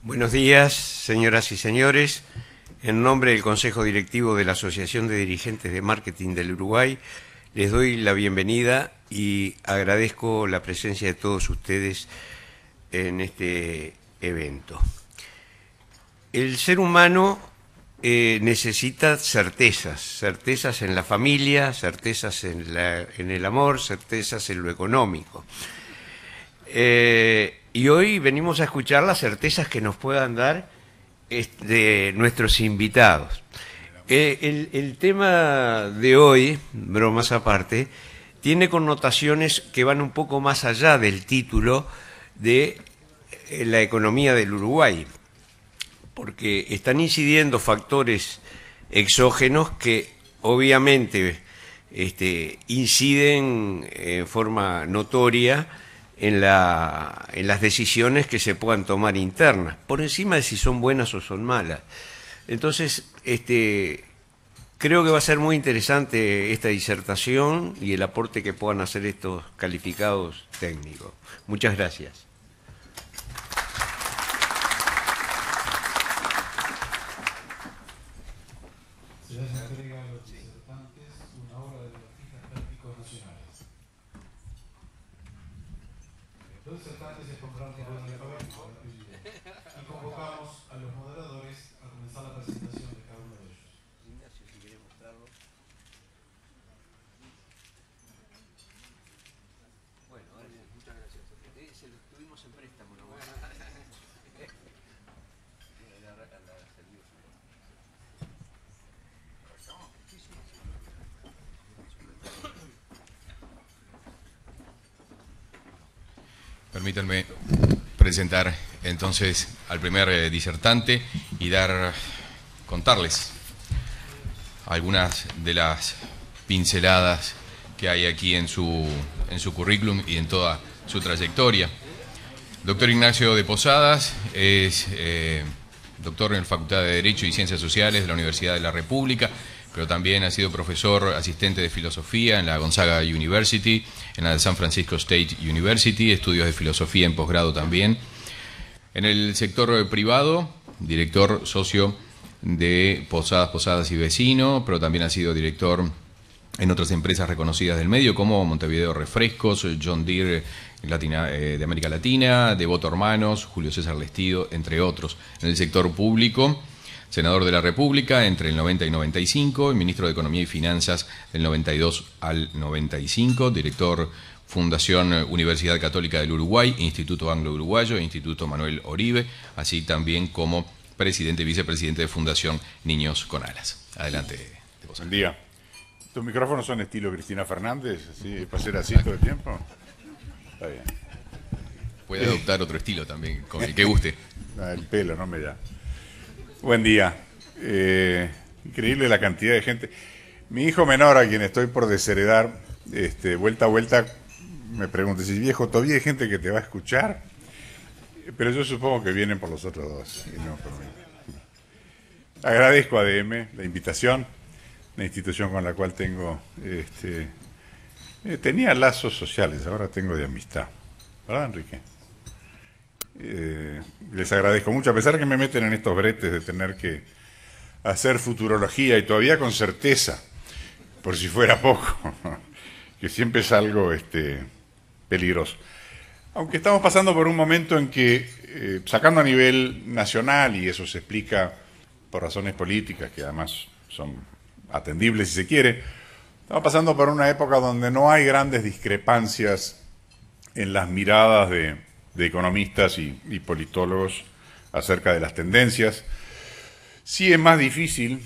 Buenos días, señoras y señores. En nombre del Consejo Directivo de la Asociación de Dirigentes de Marketing del Uruguay, les doy la bienvenida y agradezco la presencia de todos ustedes en este evento. El ser humano necesita certezas en la familia, certezas en el amor, certezas en lo económico. Y hoy venimos a escuchar las certezas que nos puedan dar de nuestros invitados. El tema de hoy, bromas aparte, tiene connotaciones que van un poco más allá del título de la economía del Uruguay, porque están incidiendo factores exógenos que obviamente inciden en forma notoria en las decisiones que se puedan tomar internas, por encima de si son buenas o son malas. Entonces, creo que va a ser muy interesante esta disertación y el aporte que puedan hacer estos calificados técnicos. Muchas gracias. Se les entrega a los disertantes una obra de los artistas plásticos nacionales. Los disertantes se pondrán de acuerdo y convocamos a los moderadores a comenzar la presentación de cada uno de ellos. Ignacio, si querés mostrarlo. Bueno, muchas gracias. Se lo tuvimos en préstamo, ¿no? Permítanme presentar entonces al primer disertante y contarles algunas de las pinceladas que hay aquí en su currículum y en toda su trayectoria. Doctor Ignacio de Posadas es doctor en la Facultad de Derecho y Ciencias Sociales de la Universidad de la República, pero también ha sido profesor asistente de filosofía en la Gonzaga University, en la San Francisco State University, estudios de filosofía en posgrado también. En el sector privado, director socio de Posadas y Vecino, pero también ha sido director en otras empresas reconocidas del medio como Montevideo Refrescos, John Deere de América Latina, Devoto Hermanos, Julio César Lestido, entre otros. En el sector público, senador de la República entre el 90 y 95, ministro de Economía y Finanzas del 92 al 95, director Fundación Universidad Católica del Uruguay, Instituto Anglo-Uruguayo, Instituto Manuel Oribe, así también como presidente y vicepresidente de Fundación Niños con Alas. Adelante. Buen día. ¿Tus micrófonos son estilo Cristina Fernández? ¿Así, para ser así todo el tiempo? Está bien. Puede adoptar otro estilo también, con el que guste. El pelo no me da. Buen día. Increíble la cantidad de gente. Mi hijo menor, a quien estoy por desheredar, vuelta a vuelta, me pregunta si viejo, todavía hay gente que te va a escuchar, pero yo supongo que vienen por los otros dos y no por mí. Agradezco a ADM la invitación, una institución con la cual tengo, tenía lazos sociales, ahora tengo de amistad. ¿Verdad, Enrique? Les agradezco mucho, a pesar que me meten en estos bretes de tener que hacer futurología y todavía con certeza, por si fuera poco, que siempre es algo peligroso. Aunque estamos pasando por un momento en que, sacando a nivel nacional, y eso se explica por razones políticas, que además son atendibles si se quiere, estamos pasando por una época donde no hay grandes discrepancias en las miradas de economistas y politólogos acerca de las tendencias. Sí es más difícil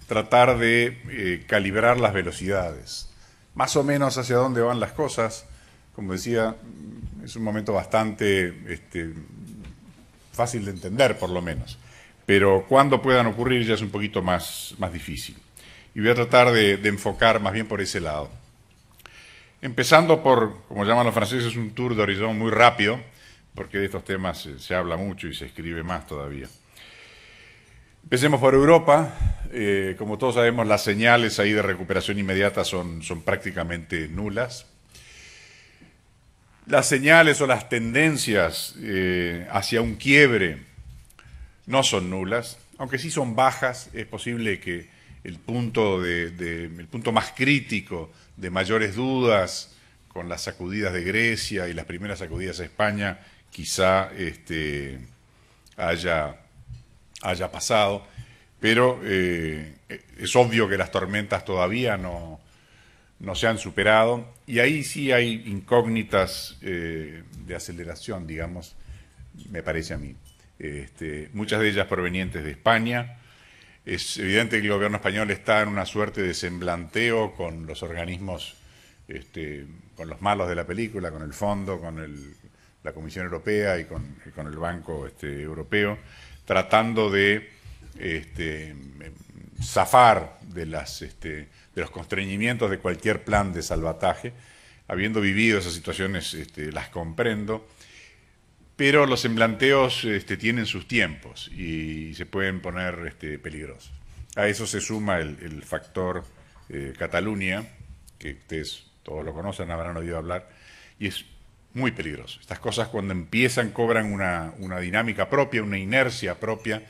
tratar de calibrar las velocidades, más o menos hacia dónde van las cosas. Como decía, es un momento bastante fácil de entender, por lo menos, pero cuándo puedan ocurrir ya es un poquito más difícil. Y voy a tratar de enfocar más bien por ese lado. Empezando por, como llaman los franceses, un tour d'horizon muy rápido, porque de estos temas se habla mucho y se escribe más todavía. Empecemos por Europa. Como todos sabemos, las señales ahí de recuperación inmediata son prácticamente nulas. Las señales o las tendencias hacia un quiebre no son nulas, aunque sí son bajas. Es posible que el punto más crítico de mayores dudas, con las sacudidas de Grecia y las primeras sacudidas a España, quizá haya pasado, pero es obvio que las tormentas todavía no se han superado, y ahí sí hay incógnitas de aceleración, digamos, me parece a mí. Muchas de ellas provenientes de España. Es evidente que el gobierno español está en una suerte de semblanteo con los organismos, con los malos de la película, con el Fondo, con la Comisión Europea y con el Banco Europeo, tratando de zafar de los constreñimientos de cualquier plan de salvataje. Habiendo vivido esas situaciones, las comprendo, pero los semblanteos tienen sus tiempos y se pueden poner peligrosos. A eso se suma el factor Cataluña, que ustedes todos lo conocen, habrán oído hablar, y es muy peligroso. Estas cosas, cuando empiezan, cobran una dinámica propia, una inercia propia.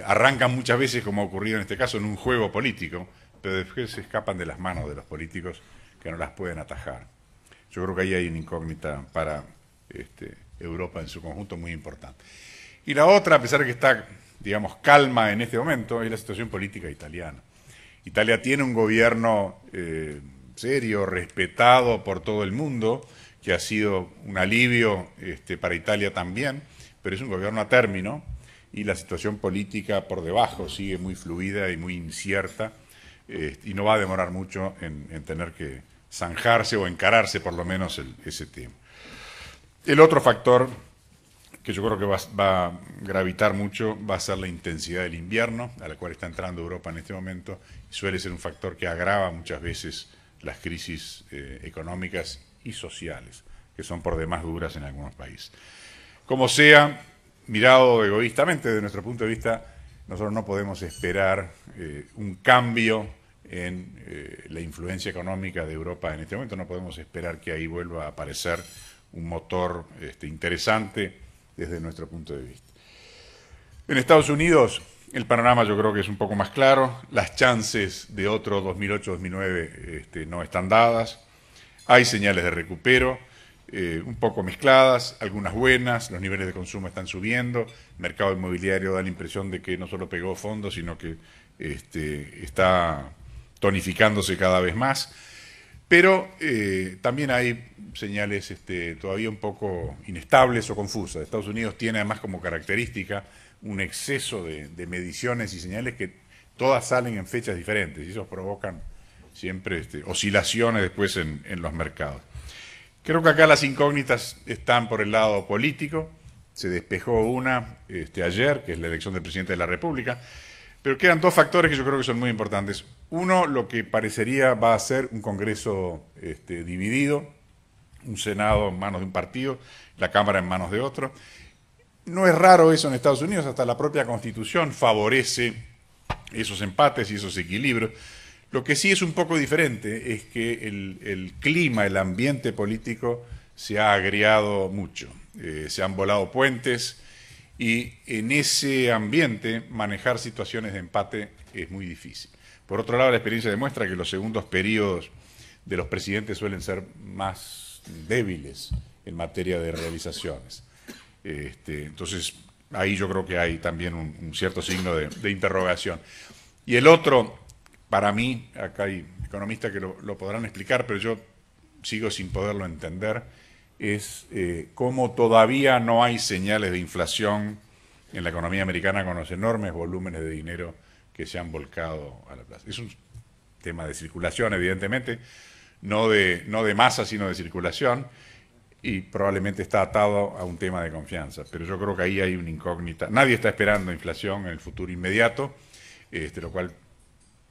Arrancan muchas veces, como ha ocurrido en este caso, en un juego político, pero después se escapan de las manos de los políticos, que no las pueden atajar. Yo creo que ahí hay una incógnita para Europa en su conjunto muy importante. Y la otra, a pesar de que está, digamos, calma en este momento, es la situación política italiana. Italia tiene un gobierno serio, respetado por todo el mundo, que ha sido un alivio para Italia también, pero es un gobierno a término, y la situación política por debajo sigue muy fluida y muy incierta, y no va a demorar mucho en tener que zanjarse o encararse por lo menos ese tema. El otro factor que yo creo que va a gravitar mucho va a ser la intensidad del invierno, a la cual está entrando Europa en este momento, y suele ser un factor que agrava muchas veces las crisis económicas y sociales, que son por demás duras en algunos países. Como sea, mirado egoístamente desde nuestro punto de vista, nosotros no podemos esperar un cambio en la influencia económica de Europa en este momento. No podemos esperar que ahí vuelva a aparecer un motor interesante desde nuestro punto de vista. En Estados Unidos el panorama yo creo que es un poco más claro. Las chances de otro 2008-2009 no están dadas. Hay señales de recupero, un poco mezcladas, algunas buenas. Los niveles de consumo están subiendo. El mercado inmobiliario da la impresión de que no solo pegó fondo, sino que está tonificándose cada vez más. Pero también hay señales todavía un poco inestables o confusas. Estados Unidos tiene además como característica un exceso de mediciones y señales que todas salen en fechas diferentes, y eso provocan siempre oscilaciones después en los mercados. Creo que acá las incógnitas están por el lado político. Se despejó una ayer, que es la elección del presidente de la República, pero quedan dos factores que yo creo que son muy importantes. Uno, lo que parecería va a ser un Congreso dividido, un Senado en manos de un partido, la Cámara en manos de otro. No es raro eso en Estados Unidos, hasta la propia Constitución favorece esos empates y esos equilibrios. Lo que sí es un poco diferente es que el clima, el ambiente político se ha agriado mucho. Se han volado puentes, y en ese ambiente manejar situaciones de empate es muy difícil. Por otro lado, la experiencia demuestra que los segundos periodos de los presidentes suelen ser más débiles en materia de realizaciones. Entonces, ahí yo creo que hay también un cierto signo de interrogación. Y el otro, para mí, acá hay economistas que lo podrán explicar, pero yo sigo sin poderlo entender, es cómo todavía no hay señales de inflación en la economía americana con los enormes volúmenes de dinero que se han volcado a la plaza. Es un tema de circulación, evidentemente, no de masa, sino de circulación, y probablemente está atado a un tema de confianza. Pero yo creo que ahí hay una incógnita. Nadie está esperando inflación en el futuro inmediato, lo cual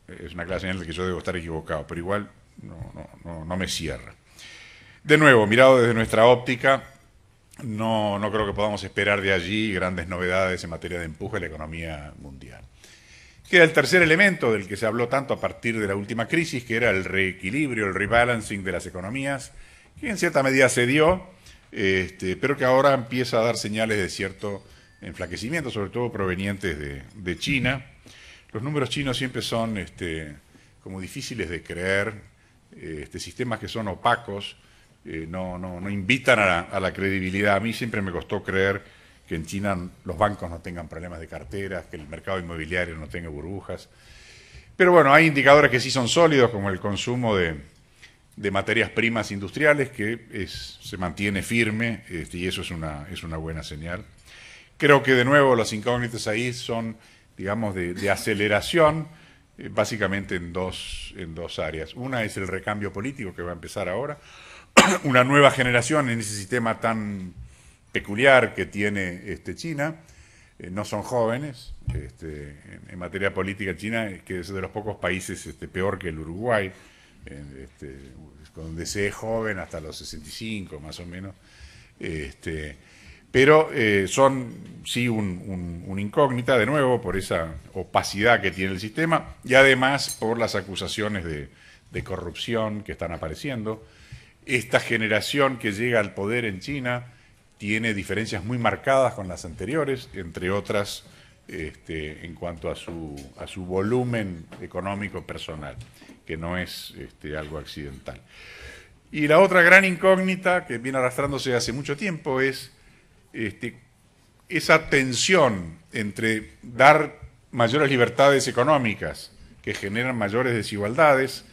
es una clara señal de que yo debo estar equivocado, pero igual no me cierra. De nuevo, mirado desde nuestra óptica, no creo que podamos esperar de allí grandes novedades en materia de empuje a la economía mundial. Queda el tercer elemento del que se habló tanto a partir de la última crisis, que era el reequilibrio, el rebalancing de las economías, que en cierta medida se dio, pero que ahora empieza a dar señales de cierto enflaquecimiento, sobre todo provenientes de China. Los números chinos siempre son como difíciles de creer, sistemas que son opacos, no invitan a la credibilidad. A mí siempre me costó creer que en China los bancos no tengan problemas de carteras, que el mercado inmobiliario no tenga burbujas. Pero bueno, hay indicadores que sí son sólidos, como el consumo de materias primas industriales, que se mantiene firme, y eso es una buena señal. Creo que de nuevo las incógnitas ahí son, digamos, de aceleración, básicamente en dos áreas. Una es el recambio político que va a empezar ahora, una nueva generación en ese sistema tan peculiar que tiene China. No son jóvenes, en materia política China, que es de los pocos países peor que el Uruguay, donde se es joven hasta los 65 más o menos, pero son sí un incógnita, de nuevo, por esa opacidad que tiene el sistema y además por las acusaciones de corrupción que están apareciendo. Esta generación que llega al poder en China tiene diferencias muy marcadas con las anteriores, entre otras en cuanto a su volumen económico personal, que no es algo accidental. Y la otra gran incógnita que viene arrastrándose hace mucho tiempo es esa tensión entre dar mayores libertades económicas que generan mayores desigualdades,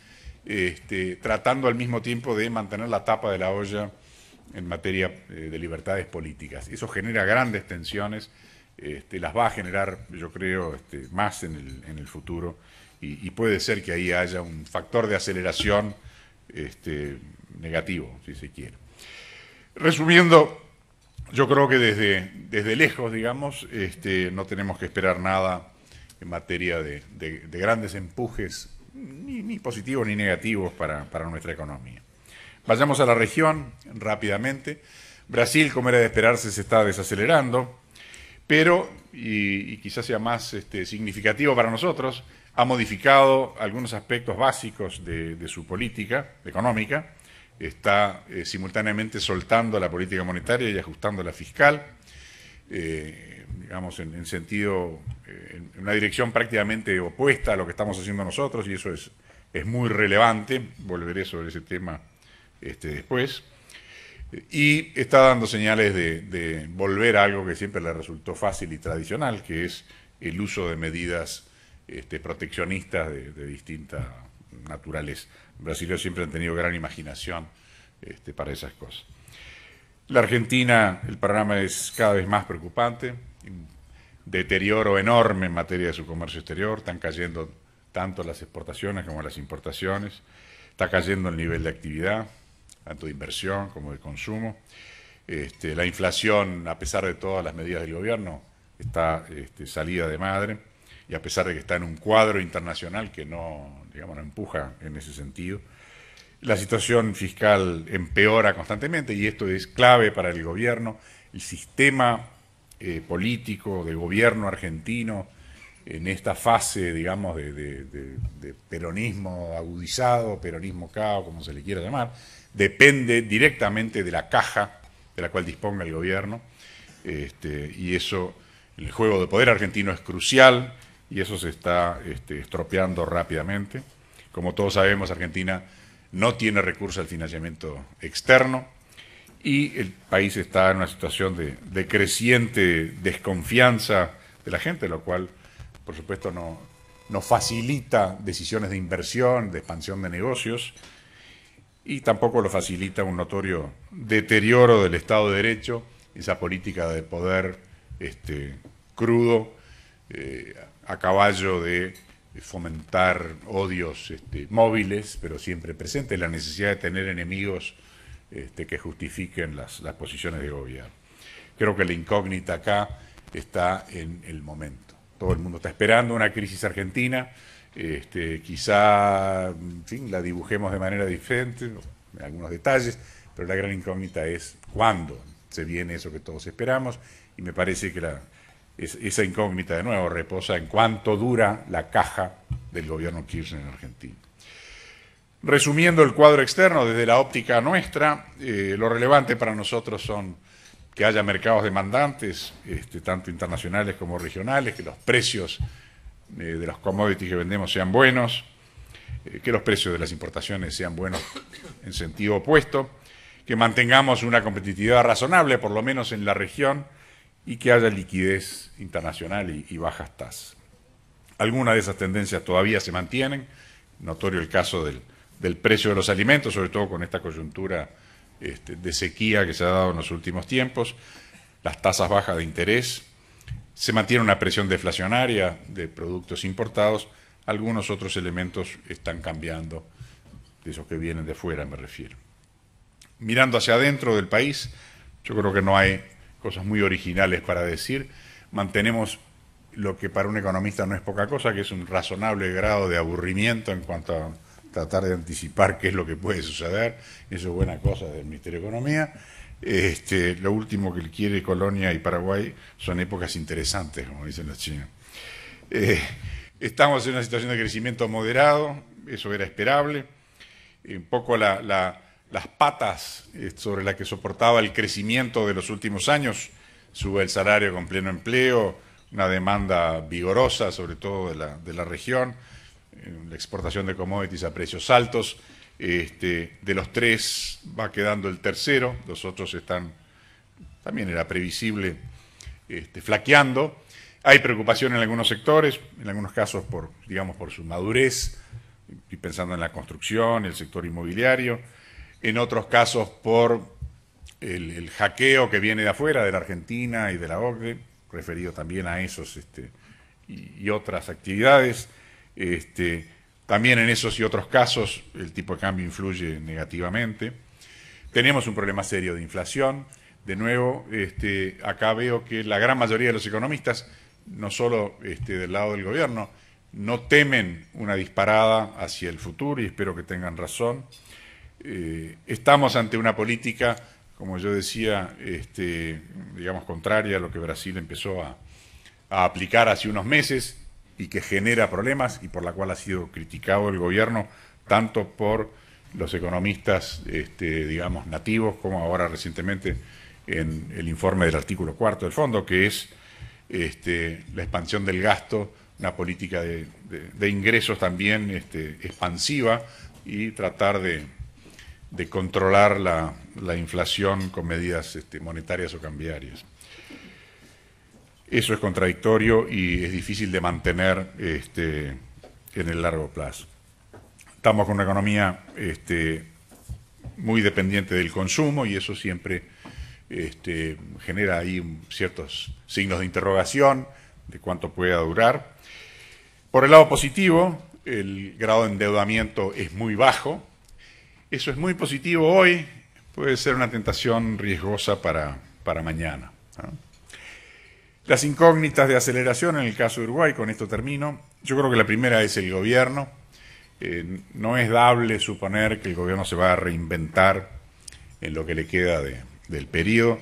tratando al mismo tiempo de mantener la tapa de la olla en materia de libertades políticas. Eso genera grandes tensiones, las va a generar, yo creo, más en el futuro, y puede ser que ahí haya un factor de aceleración negativo, si se quiere. Resumiendo, yo creo que desde lejos, digamos, no tenemos que esperar nada en materia de grandes empujes, ni positivos ni negativos para nuestra economía. Vayamos a la región rápidamente. Brasil, como era de esperarse, se está desacelerando, pero, y quizás sea más significativo para nosotros, ha modificado algunos aspectos básicos de su política económica, está simultáneamente soltando la política monetaria y ajustando la fiscal, digamos en sentido, en una dirección prácticamente opuesta a lo que estamos haciendo nosotros, y eso es muy relevante. Volveré sobre ese tema después, y está dando señales de volver a algo que siempre le resultó fácil y tradicional, que es el uso de medidas proteccionistas de distinta naturaleza. Los brasileños siempre han tenido gran imaginación para esas cosas. La Argentina, el panorama es cada vez más preocupante, un deterioro enorme en materia de su comercio exterior, están cayendo tanto las exportaciones como las importaciones, está cayendo el nivel de actividad, tanto de inversión como de consumo. La inflación, a pesar de todas las medidas del gobierno, está salida de madre, y a pesar de que está en un cuadro internacional que no empuja en ese sentido. La situación fiscal empeora constantemente, y esto es clave para el gobierno. El sistema político de gobierno argentino, en esta fase, digamos, de peronismo agudizado, peronismo cao, como se le quiera llamar, depende directamente de la caja de la cual disponga el gobierno, y eso, el juego de poder argentino es crucial, y eso se está estropeando rápidamente. Como todos sabemos, Argentina no tiene recurso al financiamiento externo, y el país está en una situación de creciente desconfianza de la gente, lo cual, por supuesto, no facilita decisiones de inversión, de expansión de negocios, y tampoco lo facilita un notorio deterioro del Estado de Derecho, esa política de poder crudo, a caballo de fomentar odios móviles, pero siempre presentes, la necesidad de tener enemigos que justifiquen las posiciones de gobierno. Creo que la incógnita acá está en el momento. Todo el mundo está esperando una crisis argentina, quizá, en fin, la dibujemos de manera diferente, en algunos detalles, pero la gran incógnita es cuándo se viene eso que todos esperamos, y me parece que esa incógnita, de nuevo, reposa en cuánto dura la caja del gobierno Kirchner en Argentina. Resumiendo el cuadro externo desde la óptica nuestra, lo relevante para nosotros son que haya mercados demandantes, tanto internacionales como regionales, que los precios de los commodities que vendemos sean buenos, que los precios de las importaciones sean buenos en sentido opuesto, que mantengamos una competitividad razonable, por lo menos en la región, y que haya liquidez internacional y bajas tasas. Algunas de esas tendencias todavía se mantienen, notorio el caso del precio de los alimentos, sobre todo con esta coyuntura de sequía que se ha dado en los últimos tiempos, las tasas bajas de interés, se mantiene una presión deflacionaria de productos importados, algunos otros elementos están cambiando, de esos que vienen de fuera me refiero. Mirando hacia adentro del país, yo creo que no hay cosas muy originales para decir, mantenemos lo que para un economista no es poca cosa, que es un razonable grado de aburrimiento en cuanto a tratar de anticipar qué es lo que puede suceder, eso es buena cosa del Ministerio de Economía. Lo último que quiere Colonia y Paraguay son épocas interesantes, como dicen los chinos. Estamos en una situación de crecimiento moderado, eso era esperable. Un poco las patas sobre las que soportaba el crecimiento de los últimos años, sube el salario con pleno empleo, una demanda vigorosa, sobre todo de la región, la exportación de commodities a precios altos. De los tres va quedando el tercero, los otros están, también era previsible, flaqueando. Hay preocupación en algunos sectores, en algunos casos por su madurez, estoy pensando en la construcción, el sector inmobiliario, en otros casos por el hackeo que viene de afuera, de la Argentina y de la OCDE, referido también a esos y otras actividades. También en esos y otros casos el tipo de cambio influye negativamente. Tenemos un problema serio de inflación. De nuevo, acá veo que la gran mayoría de los economistas, no solo del lado del gobierno, no temen una disparada hacia el futuro y espero que tengan razón. Estamos ante una política, como yo decía, contraria a lo que Brasil empezó a aplicar hace unos meses y que genera problemas y por la cual ha sido criticado el gobierno tanto por los economistas, nativos, como ahora recientemente en el informe del artículo 4 del fondo, que es la expansión del gasto, una política de ingresos también expansiva y tratar de controlar la inflación con medidas monetarias o cambiarias. Eso es contradictorio y es difícil de mantener en el largo plazo. Estamos con una economía muy dependiente del consumo y eso siempre genera ahí ciertos signos de interrogación de cuánto pueda durar. Por el lado positivo, el grado de endeudamiento es muy bajo. Eso es muy positivo hoy, puede ser una tentación riesgosa para mañana, ¿no? Las incógnitas de aceleración en el caso de Uruguay, con esto termino. Yo creo que la primera es el gobierno. No es dable suponer que el gobierno se va a reinventar en lo que le queda del periodo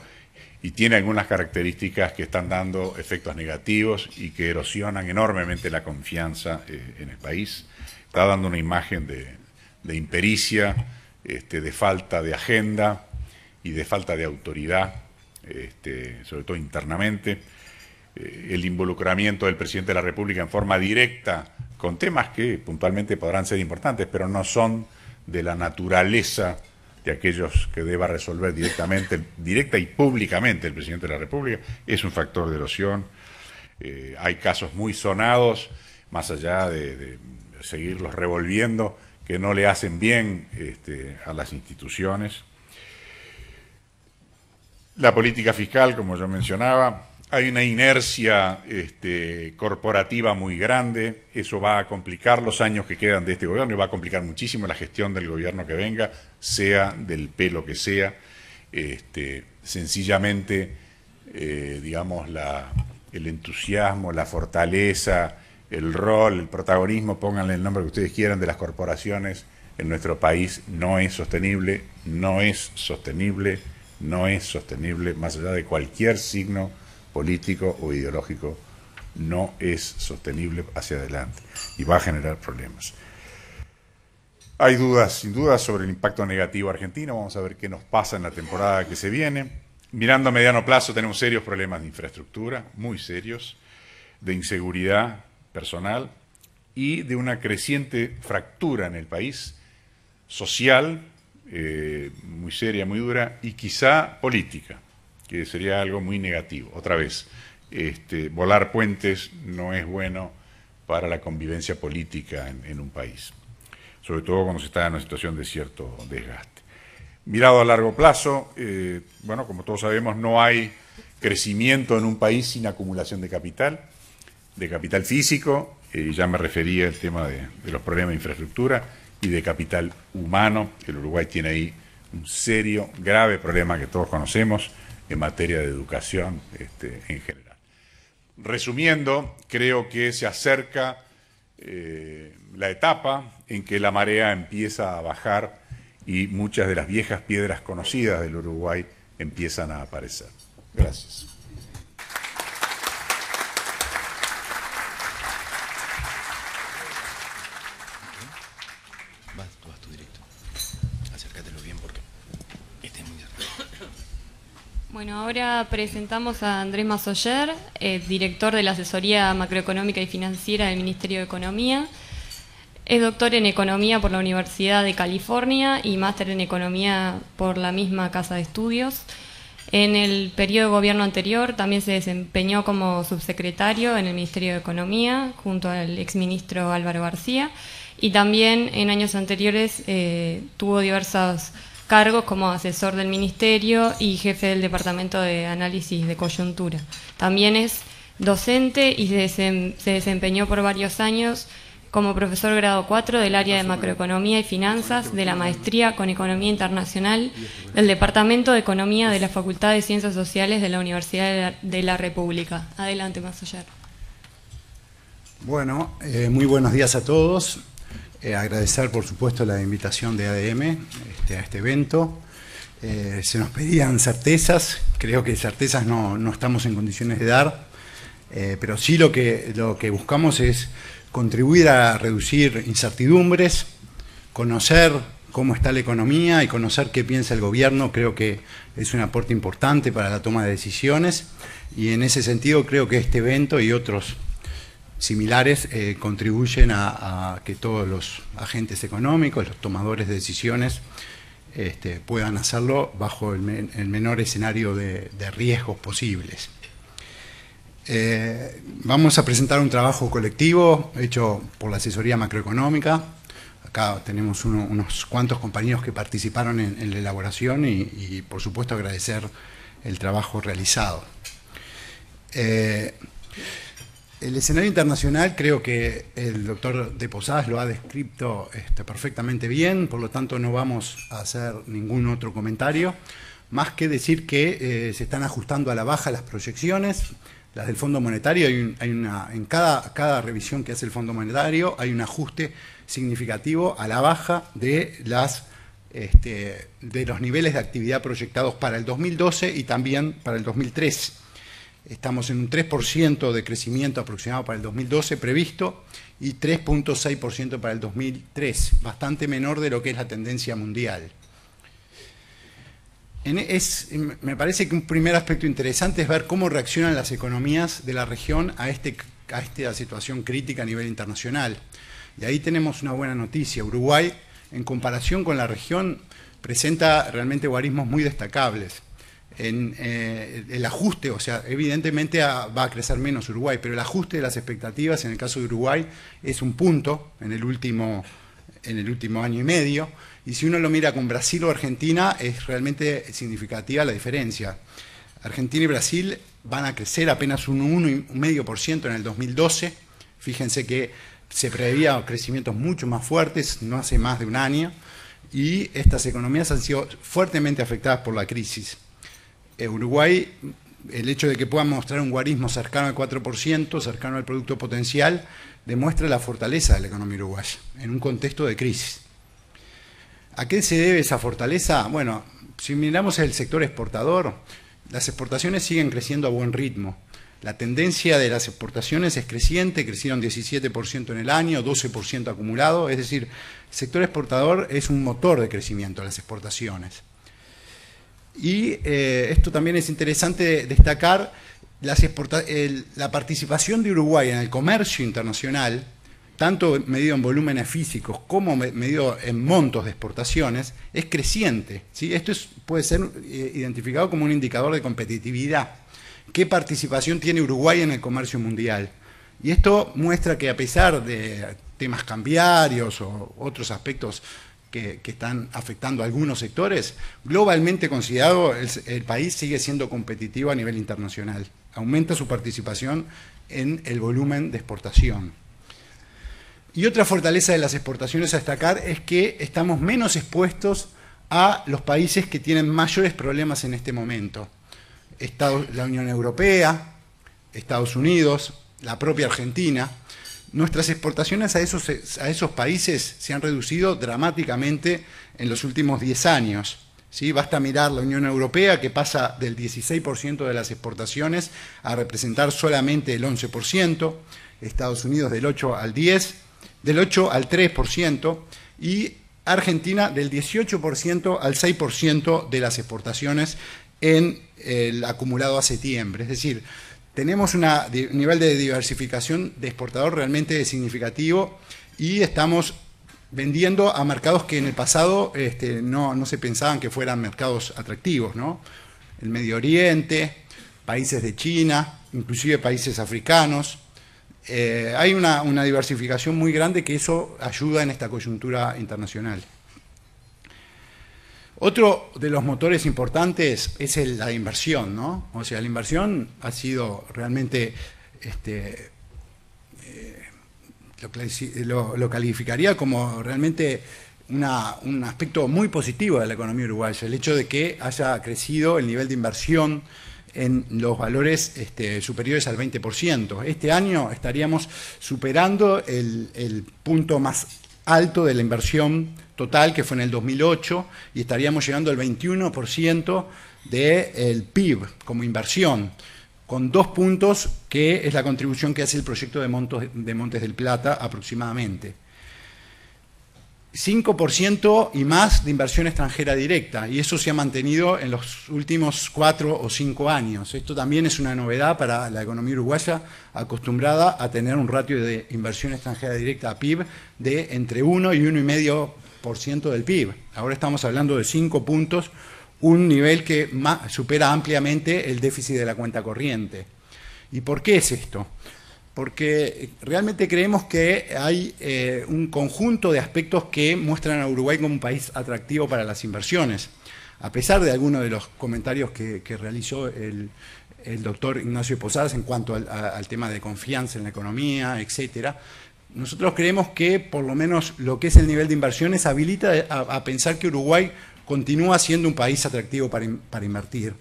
y tiene algunas características que están dando efectos negativos y que erosionan enormemente la confianza en el país. Está dando una imagen de impericia, de falta de agenda y de falta de autoridad, sobre todo internamente. El involucramiento del presidente de la República en forma directa con temas que puntualmente podrán ser importantes, pero no son de la naturaleza de aquellos que deba resolver directa y públicamente el presidente de la República, es un factor de erosión. Hay casos muy sonados, más allá de seguirlos revolviendo, que no le hacen bien a las instituciones. La política fiscal, como yo mencionaba, hay una inercia corporativa muy grande, eso va a complicar los años que quedan de este gobierno y va a complicar muchísimo la gestión del gobierno que venga, sea del pelo que sea. Sencillamente, el entusiasmo, la fortaleza, el rol, el protagonismo, pónganle el nombre que ustedes quieran, de las corporaciones en nuestro país no es sostenible, no es sostenible, no es sostenible, más allá de cualquier signo político o ideológico, no es sostenible hacia adelante y va a generar problemas. Hay dudas, sin duda, sobre el impacto negativo argentino. Vamos a ver qué nos pasa en la temporada que se viene. Mirando a mediano plazo tenemos serios problemas de infraestructura, muy serios, de inseguridad personal y de una creciente fractura en el país, social, muy seria, muy dura, y quizá política, que sería algo muy negativo. Otra vez, volar puentes no es bueno para la convivencia política en un país, sobre todo cuando se está en una situación de cierto desgaste. Mirado a largo plazo, bueno, como todos sabemos, no hay crecimiento en un país sin acumulación de capital físico, ya me refería al tema de los problemas de infraestructura, y de capital humano. El Uruguay tiene ahí un serio, grave problema que todos conocemos en materia de educación en general. Resumiendo, creo que se acerca la etapa en que la marea empieza a bajar y muchas de las viejas piedras conocidas del Uruguay empiezan a aparecer. Gracias. Vas tú directo. Acércatelo bien porque este es muy cerca. Bueno, ahora presentamos a Andrés Masoller, director de la Asesoría Macroeconómica y Financiera del Ministerio de Economía. Es doctor en Economía por la Universidad de California y máster en Economía por la misma Casa de Estudios. En el periodo de gobierno anterior también se desempeñó como subsecretario en el Ministerio de Economía junto al exministro Álvaro García, y también en años anteriores tuvo diversos cargos como asesor del Ministerio y jefe del Departamento de Análisis de Coyuntura. También es docente y se desempeñó por varios años como profesor grado 4 del área de Macroeconomía y Finanzas de la Maestría con Economía Internacional del Departamento de Economía de la Facultad de Ciencias Sociales de la Universidad de la República. Adelante, Masoller. Bueno, muy buenos días a todos. Agradecer, por supuesto, la invitación de ADM a este evento. Se nos pedían certezas. Creo que certezas no estamos en condiciones de dar, pero sí lo que buscamos es contribuir a reducir incertidumbres, conocer cómo está la economía y conocer qué piensa el gobierno. Creo que es un aporte importante para la toma de decisiones, y en ese sentido creo que este evento y otros similares contribuyen a que todos los agentes económicos, los tomadores de decisiones, puedan hacerlo bajo el menor escenario de riesgos posibles. Vamos a presentar un trabajo colectivo hecho por la Asesoría Macroeconómica. Acá tenemos unos cuantos compañeros que participaron en la elaboración y por supuesto agradecer el trabajo realizado. El escenario internacional creo que el doctor de Posadas lo ha descrito perfectamente bien, por lo tanto no vamos a hacer ningún otro comentario, más que decir que se están ajustando a la baja las proyecciones. Las del Fondo Monetario, en cada revisión que hace el Fondo Monetario hay un ajuste significativo a la baja de los niveles de actividad proyectados para el 2012 y también para el 2013. Estamos en un 3% de crecimiento aproximado para el 2012 previsto y 3.6% para el 2013, bastante menor de lo que es la tendencia mundial. Me parece que un primer aspecto interesante es ver cómo reaccionan las economías de la región a esta situación crítica a nivel internacional. Y ahí tenemos una buena noticia. Uruguay, en comparación con la región, presenta realmente guarismos muy destacables. El ajuste, o sea, evidentemente va a crecer menos Uruguay, pero el ajuste de las expectativas en el caso de Uruguay es un punto en el último año y medio. Y si uno lo mira con Brasil o Argentina, es realmente significativa la diferencia. Argentina y Brasil van a crecer apenas un 1,5% en el 2012. Fíjense que se preveía crecimientos mucho más fuertes, no hace más de un año, y estas economías han sido fuertemente afectadas por la crisis. Uruguay, el hecho de que pueda mostrar un guarismo cercano al 4%, cercano al producto potencial, demuestra la fortaleza de la economía uruguaya en un contexto de crisis. ¿A qué se debe esa fortaleza? Bueno, si miramos el sector exportador, las exportaciones siguen creciendo a buen ritmo. La tendencia de las exportaciones es creciente, crecieron 17% en el año, 12% acumulado, es decir, el sector exportador es un motor de crecimiento de las exportaciones. Y esto también es interesante destacar, la participación de Uruguay en el comercio internacional, tanto medido en volúmenes físicos como medido en montos de exportaciones, es creciente, ¿sí? Esto puede ser identificado como un indicador de competitividad. ¿Qué participación tiene Uruguay en el comercio mundial? Y esto muestra que, a pesar de temas cambiarios o otros aspectos que están afectando a algunos sectores, globalmente considerado, el país sigue siendo competitivo a nivel internacional. Aumenta su participación en el volumen de exportación. Y otra fortaleza de las exportaciones a destacar es que estamos menos expuestos a los países que tienen mayores problemas en este momento. La Unión Europea, Estados Unidos, la propia Argentina. Nuestras exportaciones a esos países se han reducido dramáticamente en los últimos 10 años. ¿Sí? Basta mirar la Unión Europea, que pasa del 16% de las exportaciones a representar solamente el 11%, Estados Unidos del 8 al 3%, y Argentina del 18% al 6% de las exportaciones en el acumulado a septiembre. Es decir, tenemos un nivel de diversificación de exportador realmente significativo y estamos vendiendo a mercados que en el pasado no se pensaban que fueran mercados atractivos, ¿no? El Medio Oriente, países de China, inclusive países africanos. Hay una diversificación muy grande que eso ayuda en esta coyuntura internacional. Otro de los motores importantes es la inversión, ¿no? O sea, la inversión ha sido realmente, lo calificaría como realmente un aspecto muy positivo de la economía uruguaya, el hecho de que haya crecido el nivel de inversión en los valores superiores al 20%. Este año estaríamos superando el punto más alto de la inversión total, que fue en el 2008, y estaríamos llegando al 21% del PIB como inversión, con 2 puntos, que es la contribución que hace el proyecto de Montes del Plata aproximadamente. 5% y más de inversión extranjera directa, y eso se ha mantenido en los últimos 4 o 5 años. Esto también es una novedad para la economía uruguaya, acostumbrada a tener un ratio de inversión extranjera directa a PIB de entre 1 y 1,5% del PIB. Ahora estamos hablando de 5 puntos, un nivel que supera ampliamente el déficit de la cuenta corriente. ¿Y por qué es esto? Porque realmente creemos que hay un conjunto de aspectos que muestran a Uruguay como un país atractivo para las inversiones. A pesar de algunos de los comentarios que realizó el doctor Ignacio Posadas en cuanto al tema de confianza en la economía, etcétera, nosotros creemos que por lo menos lo que es el nivel de inversiones habilita a pensar que Uruguay continúa siendo un país atractivo para invertir.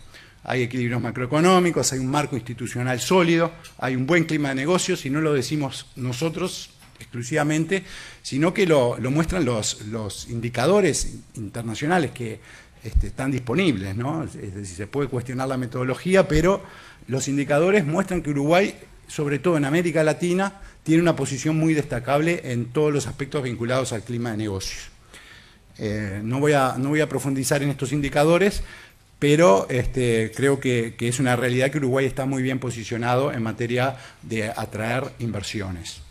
Hay equilibrios macroeconómicos, hay un marco institucional sólido, hay un buen clima de negocios, y no lo decimos nosotros exclusivamente, sino que lo muestran los indicadores internacionales que están disponibles, ¿no? Es decir, se puede cuestionar la metodología, pero los indicadores muestran que Uruguay, sobre todo en América Latina, tiene una posición muy destacable en todos los aspectos vinculados al clima de negocios. No voy a profundizar en estos indicadores, pero creo que es una realidad que Uruguay está muy bien posicionado en materia de atraer inversiones.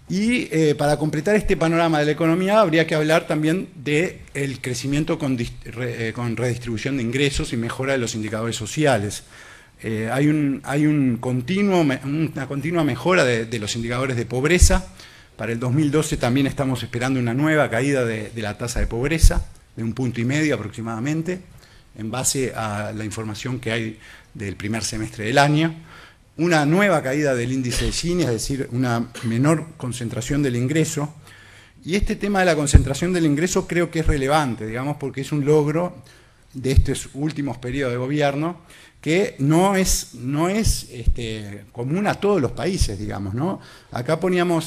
Y para completar este panorama de la economía, habría que hablar también del crecimiento con redistribución de ingresos y mejora de los indicadores sociales. Hay una continua mejora de los indicadores de pobreza. Para el 2012 también estamos esperando una nueva caída de la tasa de pobreza, de 1,5 puntos aproximadamente, en base a la información que hay del primer semestre del año. Una nueva caída del índice de Gini, es decir, una menor concentración del ingreso. Y este tema de la concentración del ingreso creo que es relevante, digamos, porque es un logro de estos últimos periodos de gobierno que no es común a todos los países, digamos, ¿no? Acá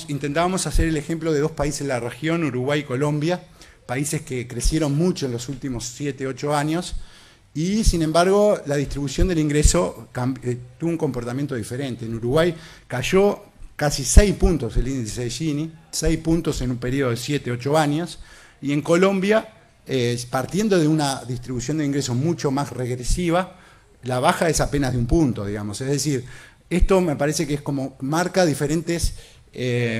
intentábamos hacer el ejemplo de 2 países de la región, Uruguay y Colombia, países que crecieron mucho en los últimos 7, 8 años, y sin embargo la distribución del ingreso tuvo un comportamiento diferente. En Uruguay cayó casi 6 puntos el índice de Gini, 6 puntos en un periodo de 7, 8 años, y en Colombia partiendo de una distribución de ingresos mucho más regresiva, la baja es apenas de 1 punto, digamos. Es decir, esto me parece que es como marca diferentes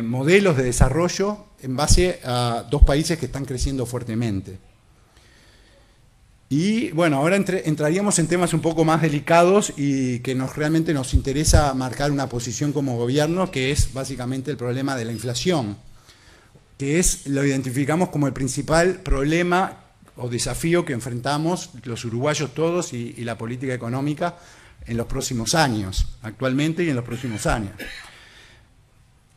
modelos de desarrollo en base a 2 países que están creciendo fuertemente. Y bueno, ahora entraríamos en temas un poco más delicados y que realmente nos interesa marcar una posición como gobierno, que es básicamente el problema de la inflación, que lo identificamos como el principal problema o desafío que enfrentamos los uruguayos todos y la política económica en los próximos años, actualmente y en los próximos años.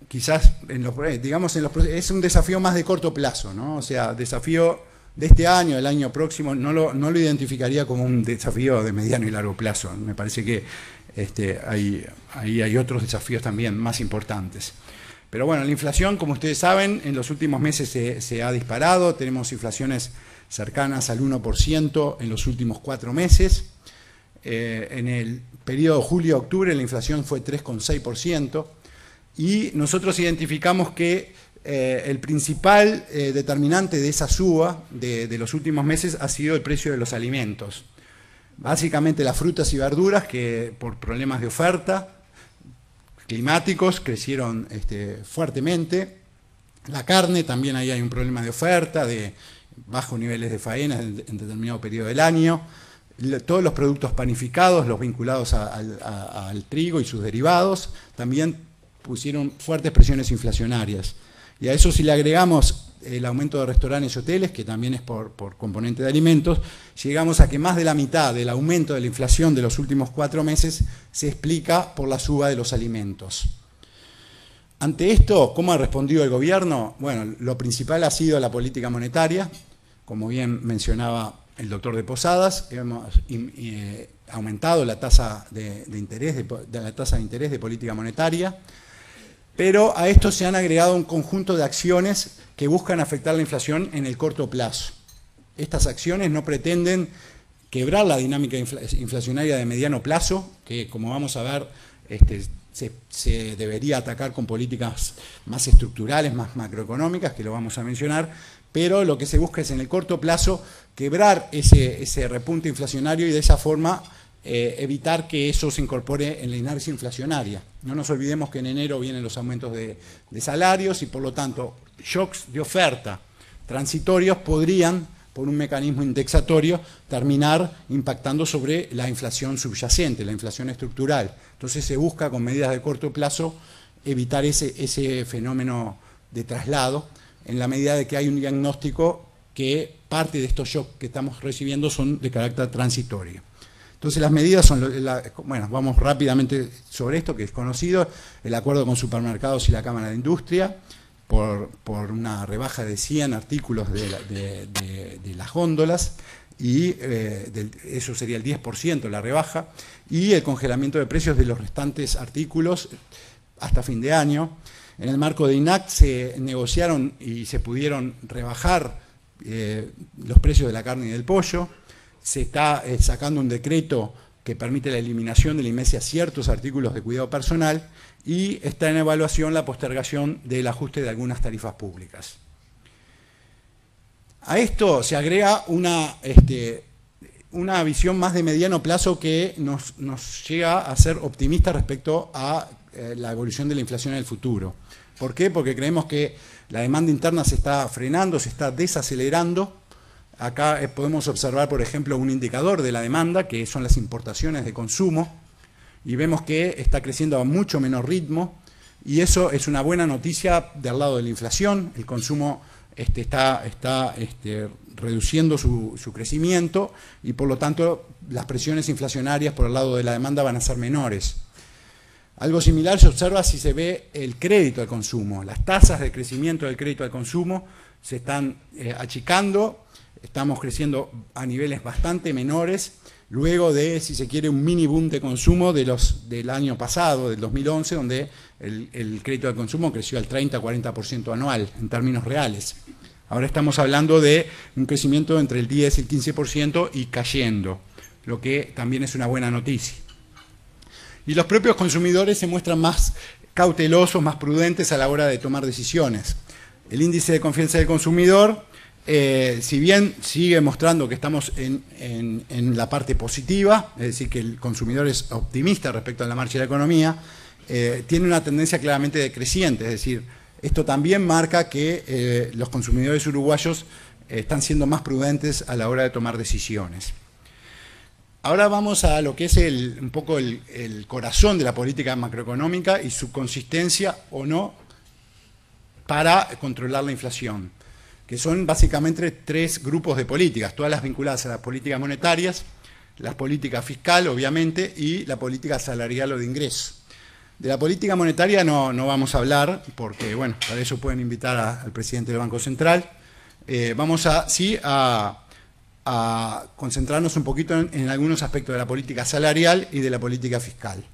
Quizás, es un desafío más de corto plazo, ¿no? O sea, desafío de este año, del año próximo, no lo identificaría como un desafío de mediano y largo plazo. Me parece que ahí hay otros desafíos también más importantes. Pero bueno, la inflación, como ustedes saben, en los últimos meses se ha disparado. Tenemos inflaciones cercanas al 1% en los últimos 4 meses. En el periodo julio-octubre la inflación fue 3,6%. Y nosotros identificamos que el principal determinante de esa suba de los últimos meses ha sido el precio de los alimentos. Básicamente las frutas y verduras, que por problemas de oferta climáticos crecieron fuertemente. La carne, también ahí hay un problema de oferta, de bajos niveles de faena en determinado periodo del año. Todos los productos panificados, los vinculados al trigo y sus derivados, también pusieron fuertes presiones inflacionarias. Y a eso si le agregamos el aumento de restaurantes y hoteles, que también es por componente de alimentos, llegamos a que más de la mitad del aumento de la inflación de los últimos 4 meses se explica por la suba de los alimentos. Ante esto, ¿cómo ha respondido el gobierno? Bueno, lo principal ha sido la política monetaria. Como bien mencionaba el doctor de Posadas, hemos aumentado la tasa de interés de política monetaria. Pero a esto se han agregado un conjunto de acciones que buscan afectar la inflación en el corto plazo. Estas acciones no pretenden quebrar la dinámica inflacionaria de mediano plazo, que como vamos a ver se debería atacar con políticas más estructurales, más macroeconómicas, que lo vamos a mencionar, pero lo que se busca es en el corto plazo quebrar ese repunte inflacionario y de esa forma evitar que eso se incorpore en la inercia inflacionaria. No nos olvidemos que en enero vienen los aumentos de salarios y por lo tanto shocks de oferta transitorios podrían, por un mecanismo indexatorio, terminar impactando sobre la inflación subyacente, la inflación estructural. Entonces se busca con medidas de corto plazo evitar ese fenómeno de traslado en la medida de que hay un diagnóstico que parte de estos shocks que estamos recibiendo son de carácter transitorio. Entonces las medidas son, bueno, vamos rápidamente sobre esto que es conocido, el acuerdo con supermercados y la Cámara de Industria por una rebaja de 100 artículos de las góndolas y eso sería el 10% la rebaja y el congelamiento de precios de los restantes artículos hasta fin de año. En el marco de INAC se negociaron y se pudieron rebajar los precios de la carne y del pollo. Se está sacando un decreto que permite la eliminación del IMESI a ciertos artículos de cuidado personal y está en evaluación la postergación del ajuste de algunas tarifas públicas. A esto se agrega una visión más de mediano plazo que nos llega a ser optimistas respecto a la evolución de la inflación en el futuro. ¿Por qué? Porque creemos que la demanda interna se está frenando, se está desacelerando. Acá podemos observar, por ejemplo, un indicador de la demanda, que son las importaciones de consumo, y vemos que está creciendo a mucho menor ritmo, y eso es una buena noticia del lado de la inflación. El consumo está reduciendo su crecimiento, y por lo tanto las presiones inflacionarias por el lado de la demanda van a ser menores. Algo similar se observa si se ve el crédito al consumo. Las tasas de crecimiento del crédito al consumo se están achicando. Estamos creciendo a niveles bastante menores, luego de, si se quiere, un mini boom de consumo del año pasado, del 2011, donde el crédito al consumo creció al 30-40% anual, en términos reales. Ahora estamos hablando de un crecimiento entre el 10 y el 15% y cayendo, lo que también es una buena noticia. Y los propios consumidores se muestran más cautelosos, más prudentes a la hora de tomar decisiones. El índice de confianza del consumidor si bien sigue mostrando que estamos en la parte positiva, es decir, que el consumidor es optimista respecto a la marcha de la economía, tiene una tendencia claramente decreciente, es decir, esto también marca que los consumidores uruguayos están siendo más prudentes a la hora de tomar decisiones. Ahora vamos a lo que es un poco el corazón de la política macroeconómica y su consistencia o no para controlar la inflación, que son básicamente 3 grupos de políticas, todas las vinculadas a las políticas monetarias, la política fiscal, obviamente, y la política salarial o de ingresos. De la política monetaria no vamos a hablar, porque, bueno, para eso pueden invitar al presidente del Banco Central. Vamos a concentrarnos un poquito en algunos aspectos de la política salarial y de la política fiscal.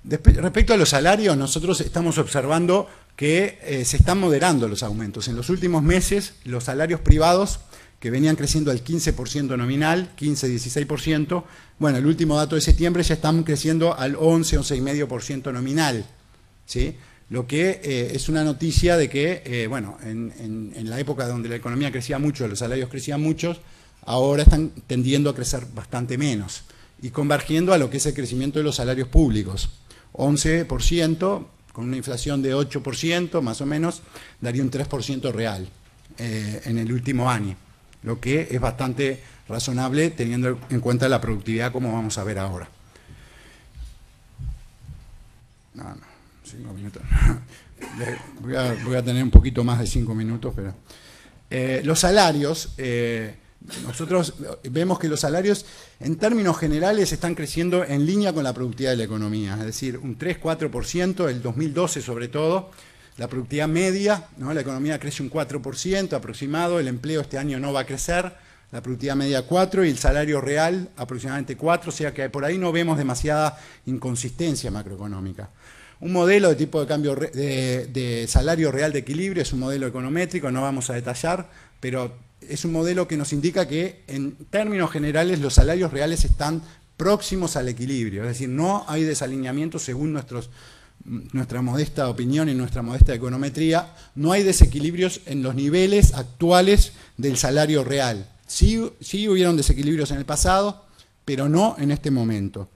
Respecto a los salarios, nosotros estamos observando que se están moderando los aumentos. En los últimos meses, los salarios privados, que venían creciendo al 15% nominal, 15-16%, bueno, el último dato de septiembre ya están creciendo al 11-11,5% nominal, ¿sí? Lo que es una noticia de que, bueno, en la época donde la economía crecía mucho, los salarios crecían mucho, ahora están tendiendo a crecer bastante menos y convergiendo a lo que es el crecimiento de los salarios públicos. 11%, con una inflación de 8%, más o menos, daría un 3% real en el último año, lo que es bastante razonable teniendo en cuenta la productividad, como vamos a ver ahora. 5 minutos. Voy a tener un poquito más de 5 minutos, pero los salarios, nosotros vemos que los salarios en términos generales están creciendo en línea con la productividad de la economía, es decir, un 3-4%, el 2012 sobre todo, la productividad media, ¿no? La economía crece un 4% aproximado, el empleo este año no va a crecer, la productividad media 4% y el salario real aproximadamente 4%, o sea que por ahí no vemos demasiada inconsistencia macroeconómica. Un modelo de tipo de cambio de salario real de equilibrio es un modelo econométrico, no vamos a detallar, pero es un modelo que nos indica que en términos generales los salarios reales están próximos al equilibrio, es decir, no hay desalineamiento según nuestra modesta opinión y nuestra modesta econometría, no hay desequilibrios en los niveles actuales del salario real. Sí hubieron desequilibrios en el pasado, pero no en este momento.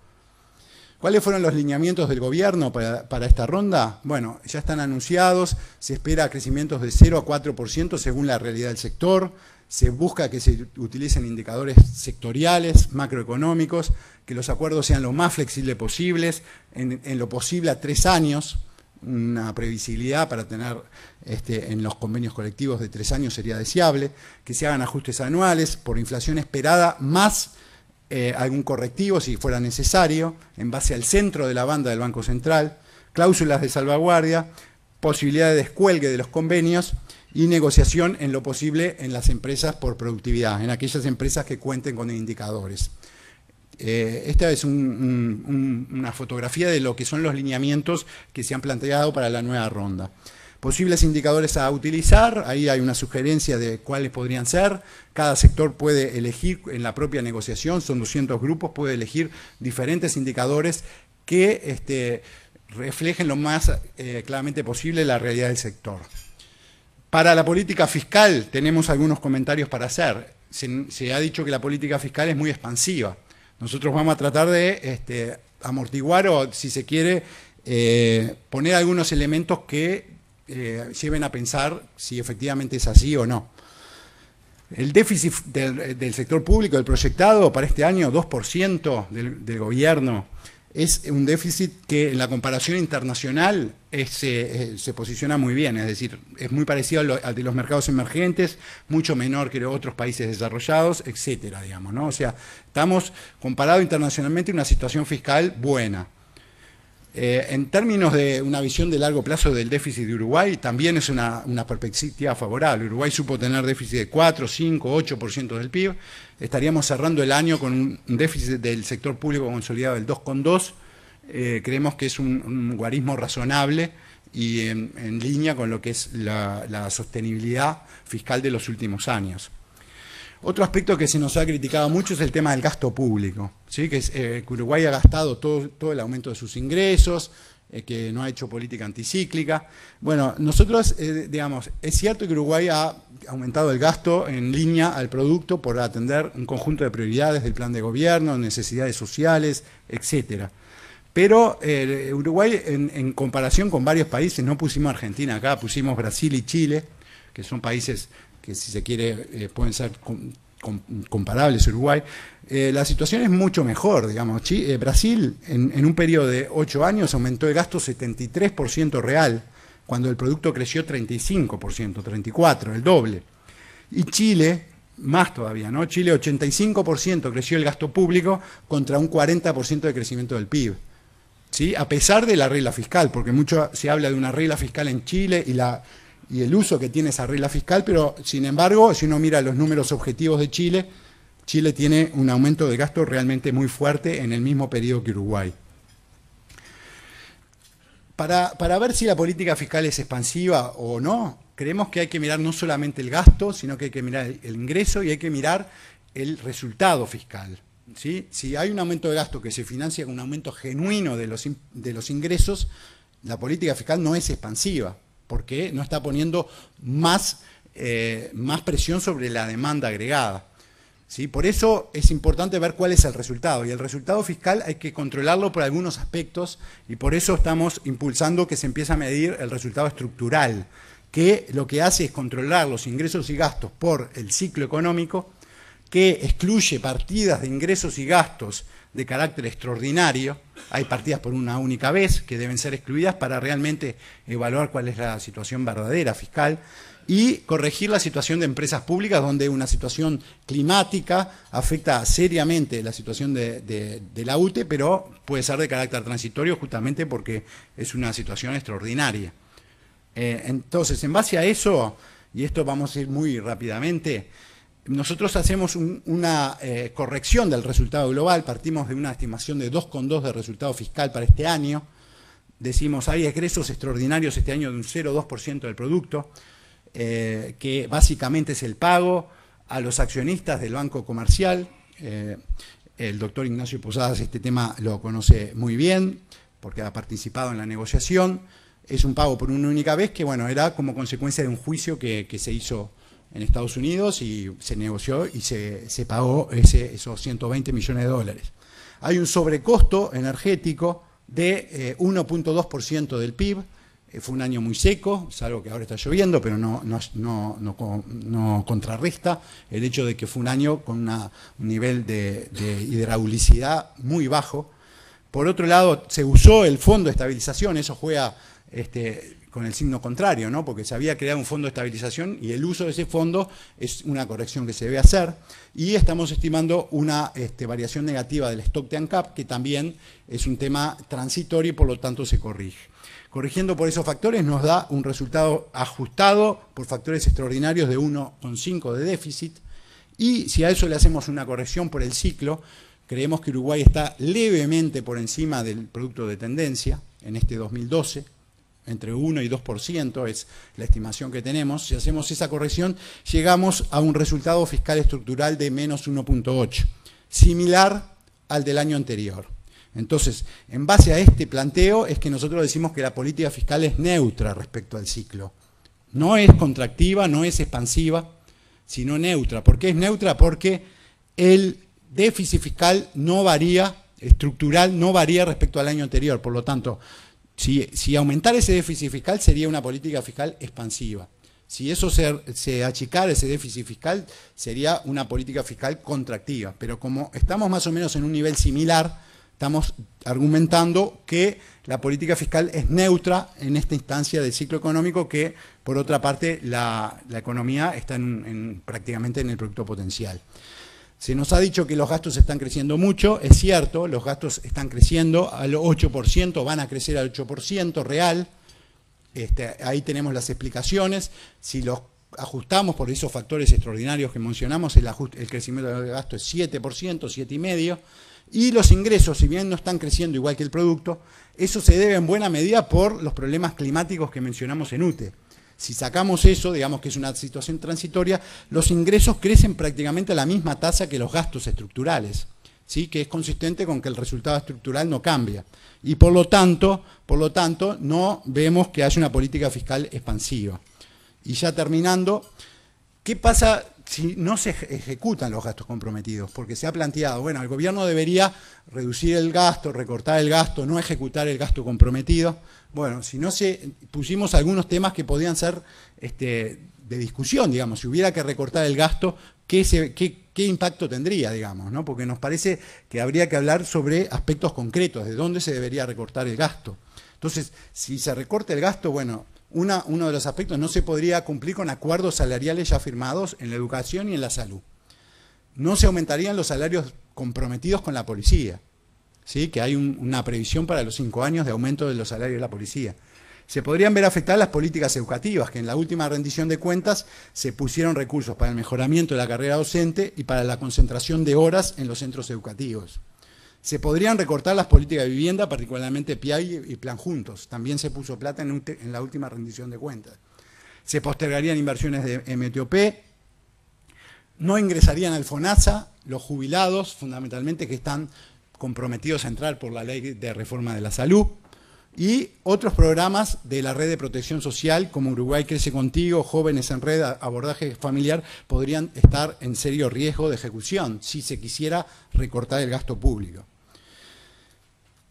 ¿Cuáles fueron los lineamientos del gobierno para esta ronda? Bueno, ya están anunciados, se espera crecimientos de 0 a 4% según la realidad del sector, se busca que se utilicen indicadores sectoriales, macroeconómicos, que los acuerdos sean lo más flexibles posibles, en lo posible a 3 años, una previsibilidad para tener en los convenios colectivos de 3 años sería deseable, que se hagan ajustes anuales por inflación esperada más algún correctivo si fuera necesario, en base al centro de la banda del Banco Central, cláusulas de salvaguardia, posibilidad de descuelgue de los convenios y negociación en lo posible en las empresas por productividad, en aquellas empresas que cuenten con indicadores. Esta es una fotografía de lo que son los lineamientos que se han planteado para la nueva ronda. Posibles indicadores a utilizar, ahí hay una sugerencia de cuáles podrían ser. Cada sector puede elegir en la propia negociación, son 200 grupos, puede elegir diferentes indicadores que reflejen lo más claramente posible la realidad del sector. Para la política fiscal tenemos algunos comentarios para hacer. Se ha dicho que la política fiscal es muy expansiva. Nosotros vamos a tratar de amortiguar o, si se quiere, poner algunos elementos que lleven a pensar si efectivamente es así o no. El déficit del sector público, el proyectado para este año, 2% del gobierno, es un déficit que en la comparación internacional se posiciona muy bien, es decir, es muy parecido al de los mercados emergentes, mucho menor que otros países desarrollados, etcétera, digamos, ¿no? O sea, estamos comparado internacionalmente en una situación fiscal buena. En términos de una visión de largo plazo del déficit de Uruguay, también es una perspectiva favorable. Uruguay supo tener déficit de 4, 5, 8% del PIB. Estaríamos cerrando el año con un déficit del sector público consolidado del 2,2. Creemos que es un guarismo razonable y en línea con lo que es la sostenibilidad fiscal de los últimos años. Otro aspecto que se nos ha criticado mucho es el tema del gasto público, ¿sí? Que Uruguay ha gastado todo el aumento de sus ingresos, que no ha hecho política anticíclica. Bueno, nosotros, digamos, es cierto que Uruguay ha aumentado el gasto en línea al producto por atender un conjunto de prioridades del plan de gobierno, necesidades sociales, etcétera. Pero Uruguay, en comparación con varios países, no pusimos Argentina acá, pusimos Brasil y Chile, que son países que, si se quiere, pueden ser comparables a Uruguay. La situación es mucho mejor, digamos. Brasil, en un periodo de 8 años, aumentó el gasto 73% real, cuando el producto creció 35%, 34%, el doble. Y Chile, más todavía, ¿no? Chile, 85% creció el gasto público contra un 40% de crecimiento del PIB. ¿Sí? A pesar de la regla fiscal, porque mucho se habla de una regla fiscal en Chile y el uso que tiene esa regla fiscal, pero sin embargo, si uno mira los números objetivos de Chile, Chile tiene un aumento de gasto realmente muy fuerte en el mismo periodo que Uruguay. Para ver si la política fiscal es expansiva o no, creemos que hay que mirar no solamente el gasto, sino que hay que mirar el ingreso y hay que mirar el resultado fiscal. ¿Sí? Si hay un aumento de gasto que se financia con un aumento genuino de los ingresos, la política fiscal no es expansiva, porque no está poniendo más presión sobre la demanda agregada. ¿Sí? Por eso es importante ver cuál es el resultado, y el resultado fiscal hay que controlarlo por algunos aspectos, y por eso estamos impulsando que se empiece a medir el resultado estructural, que lo que hace es controlar los ingresos y gastos por el ciclo económico, que excluye partidas de ingresos y gastos de carácter extraordinario. Hay partidas por una única vez que deben ser excluidas para realmente evaluar cuál es la situación verdadera fiscal, y corregir la situación de empresas públicas donde una situación climática afecta seriamente la situación de la UTE, pero puede ser de carácter transitorio justamente porque es una situación extraordinaria. Entonces, en base a eso, y esto vamos a ir muy rápidamente, nosotros hacemos una corrección del resultado global, partimos de una estimación de 2,2 de resultado fiscal para este año, decimos hay egresos extraordinarios este año de un 0,2% del producto, que básicamente es el pago a los accionistas del Banco Comercial. El doctor Ignacio Posadas este tema lo conoce muy bien, porque ha participado en la negociación. Es un pago por una única vez que, bueno, era como consecuencia de un juicio que se hizo en Estados Unidos y se negoció y se pagó esos 120 millones de dólares. Hay un sobrecosto energético de 1,2% del PIB. Fue un año muy seco, salvo que ahora está lloviendo, pero no contrarresta el hecho de que fue un año con un nivel de hidraulicidad muy bajo. Por otro lado, se usó el fondo de estabilización, eso juega con el signo contrario, ¿no? Porque se había creado un fondo de estabilización y el uso de ese fondo es una corrección que se debe hacer. Y estamos estimando una variación negativa del stock de ANCAP, que también es un tema transitorio y por lo tanto se corrige. Corrigiendo por esos factores nos da un resultado ajustado por factores extraordinarios de 1,5 de déficit, y si a eso le hacemos una corrección por el ciclo, creemos que Uruguay está levemente por encima del producto de tendencia en este 2012, entre 1 y 2% es la estimación que tenemos. Si hacemos esa corrección, llegamos a un resultado fiscal estructural de menos 1,8, similar al del año anterior. Entonces, en base a este planteo es que nosotros decimos que la política fiscal es neutra respecto al ciclo. No es contractiva, no es expansiva, sino neutra. ¿Por qué es neutra? Porque el déficit fiscal no varía, estructural no varía respecto al año anterior. Por lo tanto, si aumentara ese déficit fiscal sería una política fiscal expansiva. Si eso se achicara ese déficit fiscal, sería una política fiscal contractiva. Pero como estamos más o menos en un nivel similar, estamos argumentando que la política fiscal es neutra en esta instancia del ciclo económico, que por otra parte la economía está prácticamente en el producto potencial. Se nos ha dicho que los gastos están creciendo mucho, es cierto, los gastos están creciendo al 8%, van a crecer al 8% real, ahí tenemos las explicaciones. Si los ajustamos por esos factores extraordinarios que mencionamos, el crecimiento del gasto es 7%, 7,5%, y los ingresos, si bien no están creciendo igual que el producto, eso se debe en buena medida por los problemas climáticos que mencionamos en UTE. Si sacamos eso, digamos que es una situación transitoria, los ingresos crecen prácticamente a la misma tasa que los gastos estructurales. ¿sí? Que es consistente con que el resultado estructural no cambia. Y por lo tanto, no vemos que haya una política fiscal expansiva. Y ya terminando, ¿qué pasa si no se ejecutan los gastos comprometidos? Porque se ha planteado, bueno, el gobierno debería reducir el gasto, recortar el gasto, no ejecutar el gasto comprometido. Bueno, si no pusimos algunos temas que podían ser de discusión, digamos, si hubiera que recortar el gasto, ¿qué impacto tendría, digamos, ¿no? Porque nos parece que habría que hablar sobre aspectos concretos, de dónde se debería recortar el gasto. Entonces, si se recorta el gasto, bueno, uno de los aspectos no se podría cumplir con acuerdos salariales ya firmados en la educación y en la salud. No se aumentarían los salarios comprometidos con la policía, ¿sí? Que hay una previsión para los 5 años de aumento de los salarios de la policía. Se podrían ver afectadas las políticas educativas, que en la última rendición de cuentas se pusieron recursos para el mejoramiento de la carrera docente y para la concentración de horas en los centros educativos. Se podrían recortar las políticas de vivienda, particularmente PIAI y Plan Juntos. También se puso plata en la última rendición de cuentas. Se postergarían inversiones de MTOP. No ingresarían al FONASA los jubilados, fundamentalmente, que están comprometidos a entrar por la ley de reforma de la salud. Y otros programas de la red de protección social, como Uruguay Crece Contigo, Jóvenes en Red, Abordaje Familiar, podrían estar en serio riesgo de ejecución si se quisiera recortar el gasto público.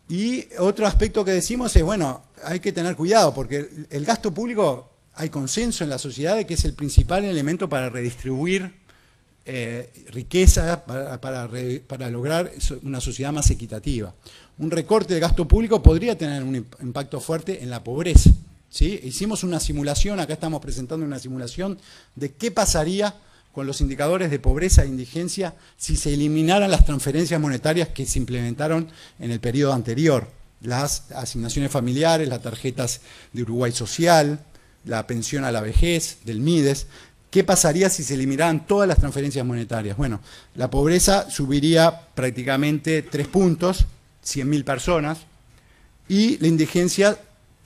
Y otro aspecto que decimos es, bueno, hay que tener cuidado, porque el gasto público, hay consenso en la sociedad de que es el principal elemento para redistribuir riqueza, para lograr una sociedad más equitativa. Un recorte del gasto público podría tener un impacto fuerte en la pobreza, ¿sí? Hicimos una simulación, acá estamos presentando una simulación de qué pasaría con los indicadores de pobreza e indigencia si se eliminaran las transferencias monetarias que se implementaron en el periodo anterior, las asignaciones familiares, las tarjetas de Uruguay Social, la pensión a la vejez, del MIDES. ¿Qué pasaría si se eliminaran todas las transferencias monetarias? Bueno, la pobreza subiría prácticamente 3 puntos, 100.000 personas, y la indigencia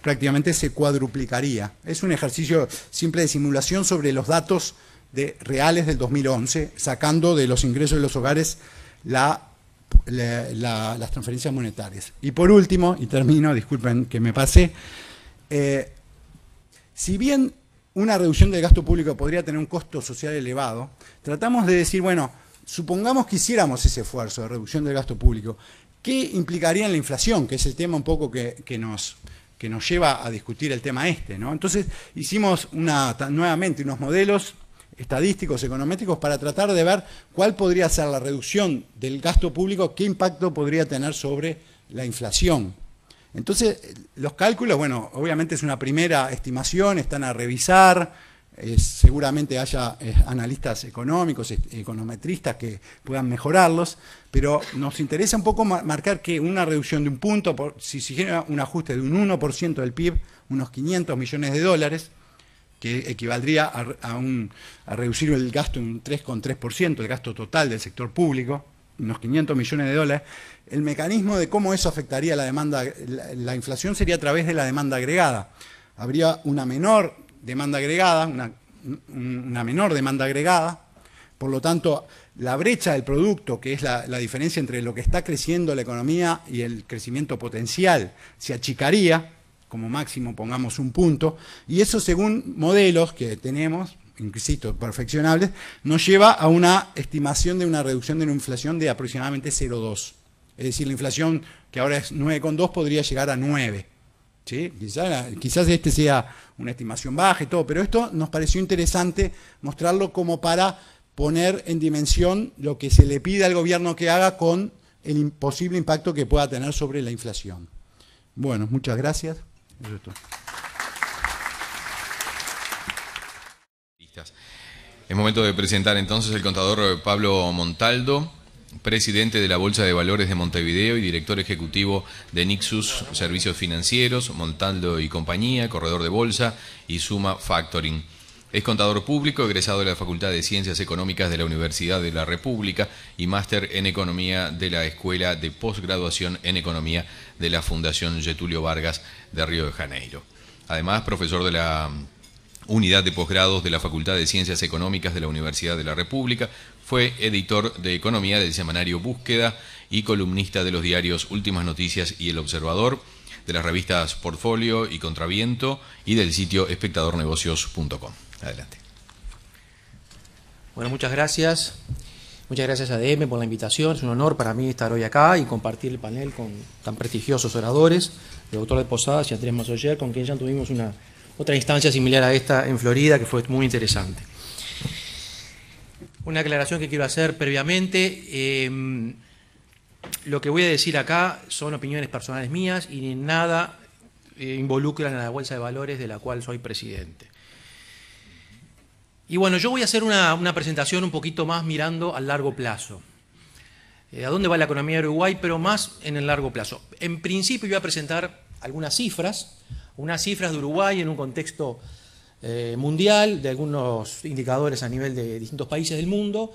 prácticamente se cuadruplicaría. Es un ejercicio simple de simulación sobre los datos reales del 2011, sacando de los ingresos de los hogares las transferencias monetarias. Y por último, y termino, disculpen que me pasé, si bien una reducción del gasto público podría tener un costo social elevado, tratamos de decir, bueno, supongamos que hiciéramos ese esfuerzo de reducción del gasto público, ¿qué implicaría en la inflación? Que es el tema un poco que nos lleva a discutir el tema ¿no? Entonces hicimos nuevamente unos modelos estadísticos, econométricos, para tratar de ver cuál podría ser la reducción del gasto público, qué impacto podría tener sobre la inflación. Entonces, los cálculos, bueno, obviamente es una primera estimación, están a revisar, seguramente haya analistas económicos, econometristas que puedan mejorarlos, pero nos interesa un poco marcar que una reducción de un punto, si se genera un ajuste de un 1% del PIB, unos 500 millones de dólares, que equivaldría a reducir el gasto en un 3,3%, el gasto total del sector público, unos 500 millones de dólares. El mecanismo de cómo eso afectaría la demanda, la inflación sería a través de la demanda agregada. Habría una menor demanda agregada, una menor demanda agregada, por lo tanto, la brecha del producto, que es la diferencia entre lo que está creciendo la economía y el crecimiento potencial, se achicaría, como máximo pongamos un punto, y eso según modelos que tenemos, insisto, perfeccionables, nos lleva a una estimación de una reducción de la inflación de aproximadamente 0,2. Es decir, la inflación que ahora es 9,2 podría llegar a 9. ¿Sí? Quizás sea una estimación baja y todo, pero esto nos pareció interesante mostrarlo como para poner en dimensión lo que se le pide al gobierno que haga con el posible impacto que pueda tener sobre la inflación. Bueno, muchas gracias. Eso es todo. Es momento de presentar entonces el contador Pablo Montaldo, presidente de la Bolsa de Valores de Montevideo y director ejecutivo de Nixus Servicios Financieros, Montaldo y Compañía, corredor de bolsa y Suma Factoring. Es contador público, egresado de la Facultad de Ciencias Económicas de la Universidad de la República y máster en Economía de la Escuela de Postgraduación en Economía de la Fundación Getúlio Vargas de Río de Janeiro. Además, profesor de la unidad de posgrados de la Facultad de Ciencias Económicas de la Universidad de la República. Fue editor de Economía del semanario Búsqueda y columnista de los diarios Últimas Noticias y El Observador, de las revistas Portfolio y Contraviento y del sitio espectadornegocios.com. Adelante. Bueno, muchas gracias. Muchas gracias a ADM por la invitación. Es un honor para mí estar hoy acá y compartir el panel con tan prestigiosos oradores, el doctor de Posadas y Andrés Masoller, con quien ya tuvimos otra instancia similar a esta en Florida, que fue muy interesante. Una aclaración que quiero hacer previamente. Lo que voy a decir acá son opiniones personales mías y nada involucran a la Bolsa de Valores de la cual soy presidente. Y bueno, yo voy a hacer una presentación un poquito más mirando al largo plazo. ¿A dónde va la economía de Uruguay? Pero más en el largo plazo. En principio voy a presentar algunas cifras de Uruguay en un contexto mundial, de algunos indicadores a nivel de distintos países del mundo,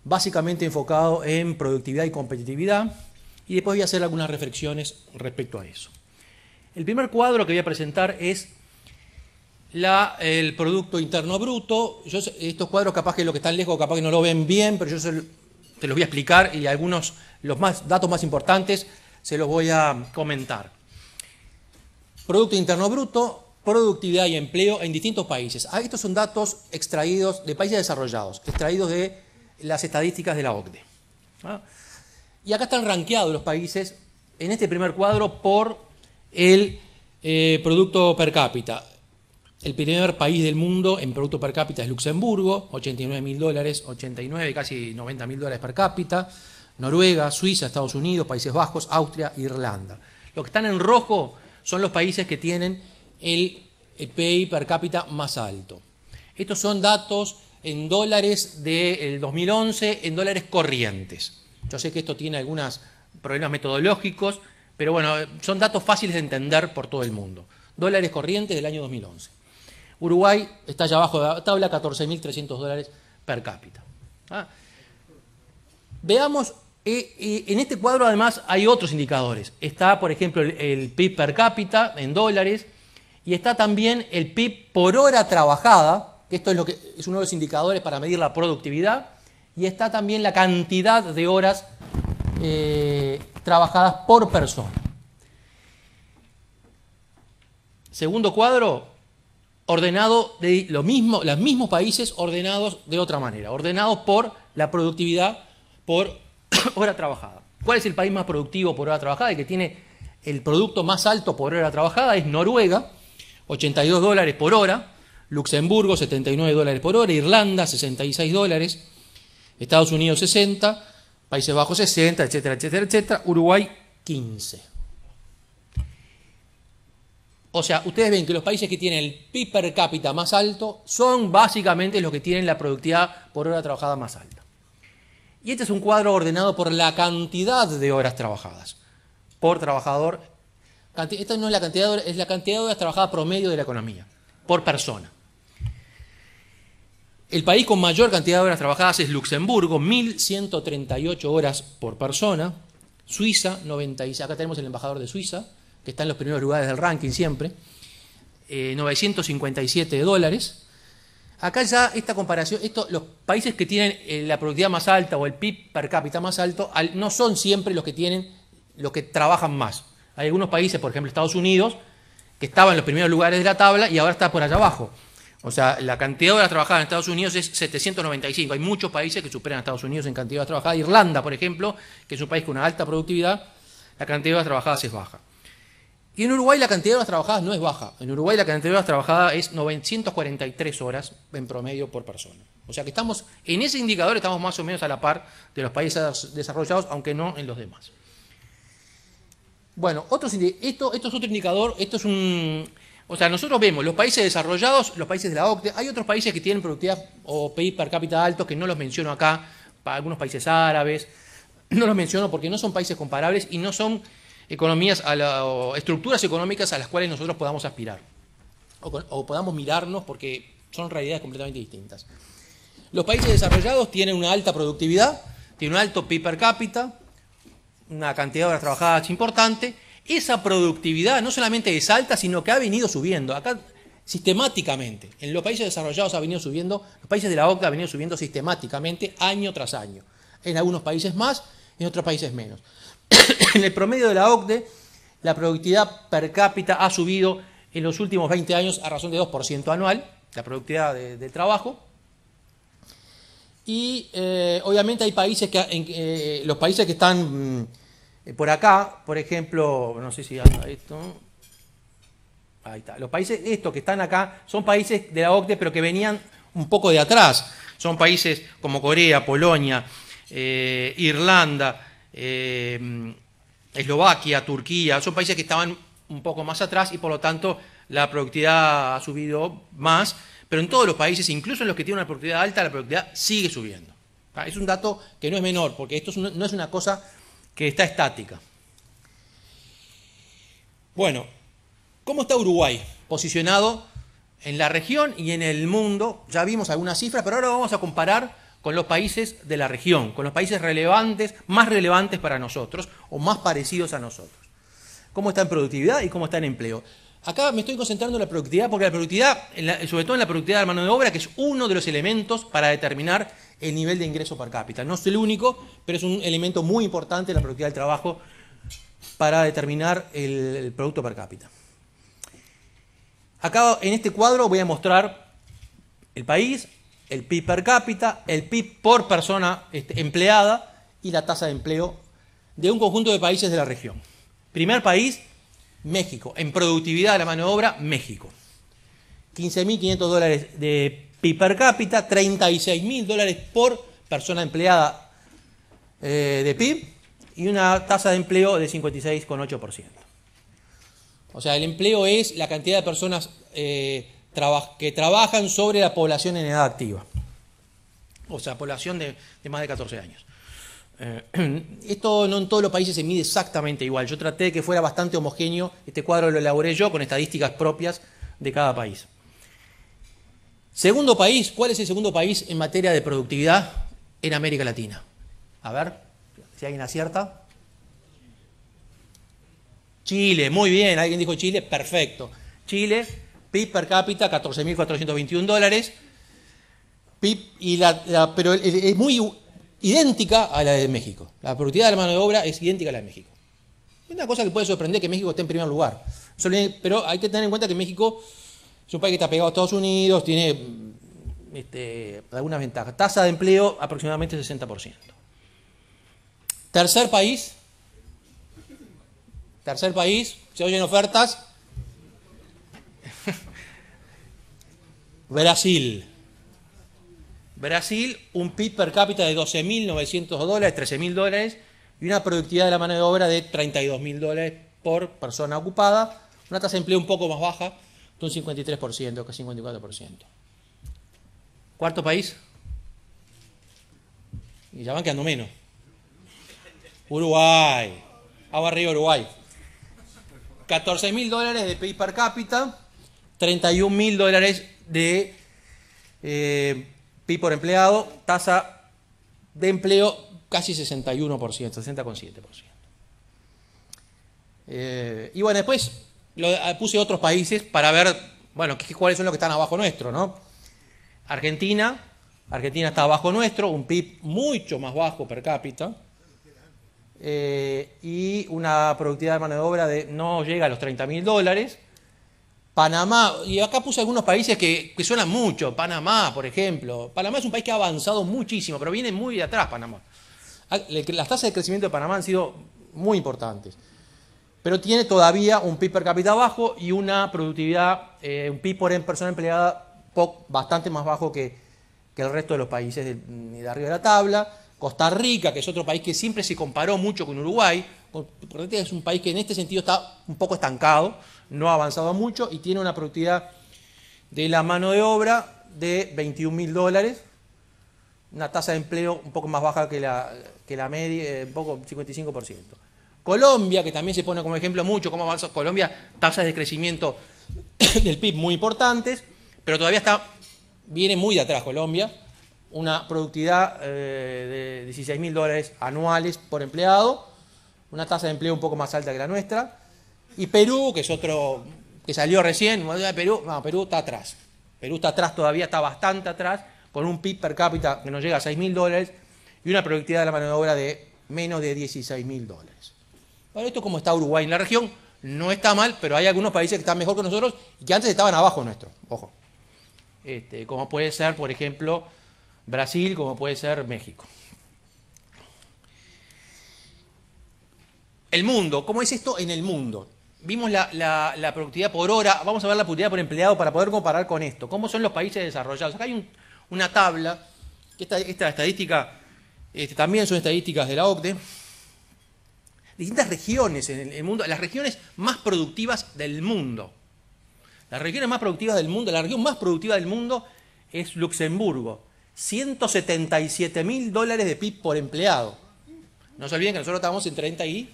básicamente enfocado en productividad y competitividad, y después voy a hacer algunas reflexiones respecto a eso. El primer cuadro que voy a presentar es el Producto Interno Bruto. Estos cuadros capaz que los que están lejos capaz que no lo ven bien, pero yo te los voy a explicar y algunos, datos más importantes, se los voy a comentar. Producto Interno Bruto, productividad y empleo en distintos países. Estos son datos extraídos de países desarrollados, extraídos de las estadísticas de la OCDE. Y acá están rankeados los países en este primer cuadro por el producto per cápita. El primer país del mundo en producto per cápita es Luxemburgo, $89.000, 89, casi $90.000 per cápita. Noruega, Suiza, Estados Unidos, Países Bajos, Austria, Irlanda. Los que están en rojo son los países que tienen el PIB per cápita más alto. Estos son datos en dólares del 2011, en dólares corrientes. Yo sé que esto tiene algunos problemas metodológicos, pero bueno, son datos fáciles de entender por todo el mundo. Dólares corrientes del año 2011. Uruguay está allá abajo de la tabla, $14.300 per cápita. Veamos, en este cuadro además hay otros indicadores. Está, por ejemplo, el PIB per cápita en dólares y está también el PIB por hora trabajada, que esto es uno de los indicadores para medir la productividad, y está también la cantidad de horas trabajadas por persona. Segundo cuadro, ordenado de los mismos países ordenados de otra manera, ordenados por la productividad por hora trabajada. ¿Cuál es el país más productivo por hora trabajada? El que tiene el producto más alto por hora trabajada es Noruega, $82 por hora, Luxemburgo, $79 por hora, Irlanda, $66, Estados Unidos, 60, Países Bajos, 60, etcétera, etcétera, etcétera, Uruguay, 15. O sea, ustedes ven que los países que tienen el PIB per cápita más alto son básicamente los que tienen la productividad por hora trabajada más alta. Y este es un cuadro ordenado por la cantidad de horas trabajadas por trabajador. Esta no es la cantidad de horas, es la cantidad de horas trabajadas promedio de la economía, por persona. El país con mayor cantidad de horas trabajadas es Luxemburgo, 1.138 horas por persona. Suiza, 96. Acá tenemos el embajador de Suiza, que está en los primeros lugares del ranking siempre, $957. Acá ya esta comparación, los países que tienen la productividad más alta o el PIB per cápita más alto, no son siempre los que trabajan más. Hay algunos países, por ejemplo Estados Unidos, que estaban en los primeros lugares de la tabla y ahora está por allá abajo. O sea, la cantidad de horas trabajadas en Estados Unidos es 795. Hay muchos países que superan a Estados Unidos en cantidad de horas trabajadas. Irlanda, por ejemplo, que es un país con una alta productividad, la cantidad de horas trabajadas es baja. Y en Uruguay la cantidad de horas trabajadas no es baja. En Uruguay la cantidad de horas trabajadas es 943 horas en promedio por persona. O sea que en ese indicador estamos más o menos a la par de los países desarrollados, aunque no en los demás. Bueno, esto es otro indicador, o sea, nosotros vemos los países desarrollados, los países de la OCDE, hay otros países que tienen productividad o PIB per cápita altos que no los menciono acá, para algunos países árabes, no los menciono porque no son países comparables y no son economías o estructuras económicas a las cuales nosotros podamos aspirar o podamos mirarnos porque son realidades completamente distintas. Los países desarrollados tienen una alta productividad, tienen un alto PIB per cápita, una cantidad de horas trabajadas importante. Esa productividad no solamente es alta, sino que ha venido subiendo. Acá sistemáticamente. En los países desarrollados ha venido subiendo, los países de la OCDE ha venido subiendo sistemáticamente año tras año. En algunos países más, en otros países menos. En el promedio de la OCDE, la productividad per cápita ha subido en los últimos 20 años a razón de 2% anual, la productividad del trabajo. Y obviamente hay países que, los países que están por acá, por ejemplo, no sé si anda esto, ahí está, los países estos que están acá son países de la OCDE pero que venían un poco de atrás, son países como Corea, Polonia, Irlanda, Eslovaquia, Turquía, son países que estaban un poco más atrás y por lo tanto la productividad ha subido más, pero en todos los países, incluso en los que tienen una productividad alta, la productividad sigue subiendo. Es un dato que no es menor, porque esto no es una cosa que está estática. Bueno, ¿cómo está Uruguay posicionado en la región y en el mundo? Ya vimos algunas cifras, pero ahora vamos a comparar con los países de la región, con los países relevantes, más relevantes para nosotros o más parecidos a nosotros. ¿Cómo está en productividad y cómo está en empleo? Acá me estoy concentrando en la productividad, porque la productividad, sobre todo en la productividad de la mano de obra, que es uno de los elementos para determinar el nivel de ingreso per cápita. No es el único, pero es un elemento muy importante en la productividad del trabajo para determinar el producto per cápita. Acá en este cuadro voy a mostrar el país, el PIB per cápita, el PIB por persona empleada y la tasa de empleo de un conjunto de países de la región. Primer país, México. En productividad de la mano de obra, México. $15.500 de PIB per cápita, $36.000 por persona empleada de PIB y una tasa de empleo de 56,8%. O sea, el empleo es la cantidad de personas que trabajan sobre la población en edad activa. O sea, población de más de 14 años. Esto no en todos los países se mide exactamente igual. Yo traté de que fuera bastante homogéneo. Este cuadro lo elaboré yo con estadísticas propias de cada país. Segundo país, ¿cuál es el segundo país en materia de productividad en América Latina? A ver, si alguien acierta. Chile, muy bien, alguien dijo Chile, perfecto. Chile, PIB per cápita, $14.421. PIB, pero es muy idéntica a la de México. La productividad de la mano de obra es idéntica a la de México. Es una cosa que puede sorprender que México esté en primer lugar. Pero hay que tener en cuenta que México es un país que está pegado a Estados Unidos, tiene algunas ventajas. Tasa de empleo aproximadamente 60%. Tercer país, se oyen ofertas. Brasil, un PIB per cápita de $12.900, $13.000 y una productividad de la mano de obra de $32.000 por persona ocupada, una tasa de empleo un poco más baja, de un 53%, casi 54%. Cuarto país, y ya van quedando menos. Uruguay, agua arriba Uruguay. $14.000 de PIB per cápita, $31.000 de PIB por empleado, tasa de empleo casi 61%, 60,7%. Y bueno, después puse otros países para ver, bueno, cuáles son los que están abajo nuestro, ¿no? Argentina está abajo nuestro, un PIB mucho más bajo per cápita, y una productividad de mano de obra no llega a los $30.000. Panamá, y acá puse algunos países que suenan mucho. Panamá, por ejemplo. Panamá es un país que ha avanzado muchísimo, pero viene muy de atrás Panamá. Las tasas de crecimiento de Panamá han sido muy importantes. Pero tiene todavía un PIB per cápita bajo y una productividad, un PIB por persona empleada bastante más bajo que el resto de los países de arriba de la tabla. Costa Rica, que es otro país que siempre se comparó mucho con Uruguay, es un país que en este sentido está un poco estancado, no ha avanzado mucho y tiene una productividad de la mano de obra de $21.000, una tasa de empleo un poco más baja que la media, un poco 55%. Colombia, que también se pone como ejemplo mucho cómo avanza Colombia, tasas de crecimiento del PIB muy importantes, pero todavía viene muy de atrás Colombia, una productividad de $16.000 anuales por empleado, una tasa de empleo un poco más alta que la nuestra, y Perú, que es otro que salió recién, Perú, no, Perú está atrás. Perú está atrás todavía, está bastante atrás, con un PIB per cápita que no llega a $6.000 y una productividad de la mano de obra de menos de $16.000. Para esto, como está Uruguay en la región, no está mal, pero hay algunos países que están mejor que nosotros y que antes estaban abajo nuestro, ojo. Como puede ser, por ejemplo, Brasil, como puede ser México. El mundo, ¿cómo es esto en el mundo? Vimos la productividad por hora, vamos a ver la productividad por empleado para poder comparar con esto. ¿Cómo son los países desarrollados? Acá hay una tabla, esta estadística también son estadísticas de la OCDE. Distintas regiones en el mundo, las regiones más productivas del mundo. Las regiones más productivas del mundo, la región más productiva del mundo es Luxemburgo. $177.000 de PIB por empleado. No se olviden que nosotros estamos en 30 y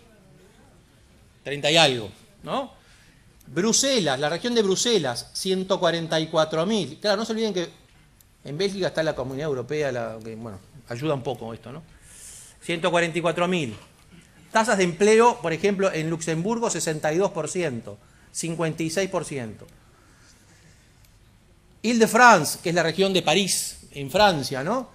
algo, ¿no? Bruselas, la región de Bruselas, 144.000. Claro, no se olviden que en Bélgica está la Comunidad Europea, que, bueno, ayuda un poco esto, ¿no? 144.000. Tasas de empleo, por ejemplo, en Luxemburgo, 62%, 56%. Île-de-France, que es la región de París, en Francia, ¿no?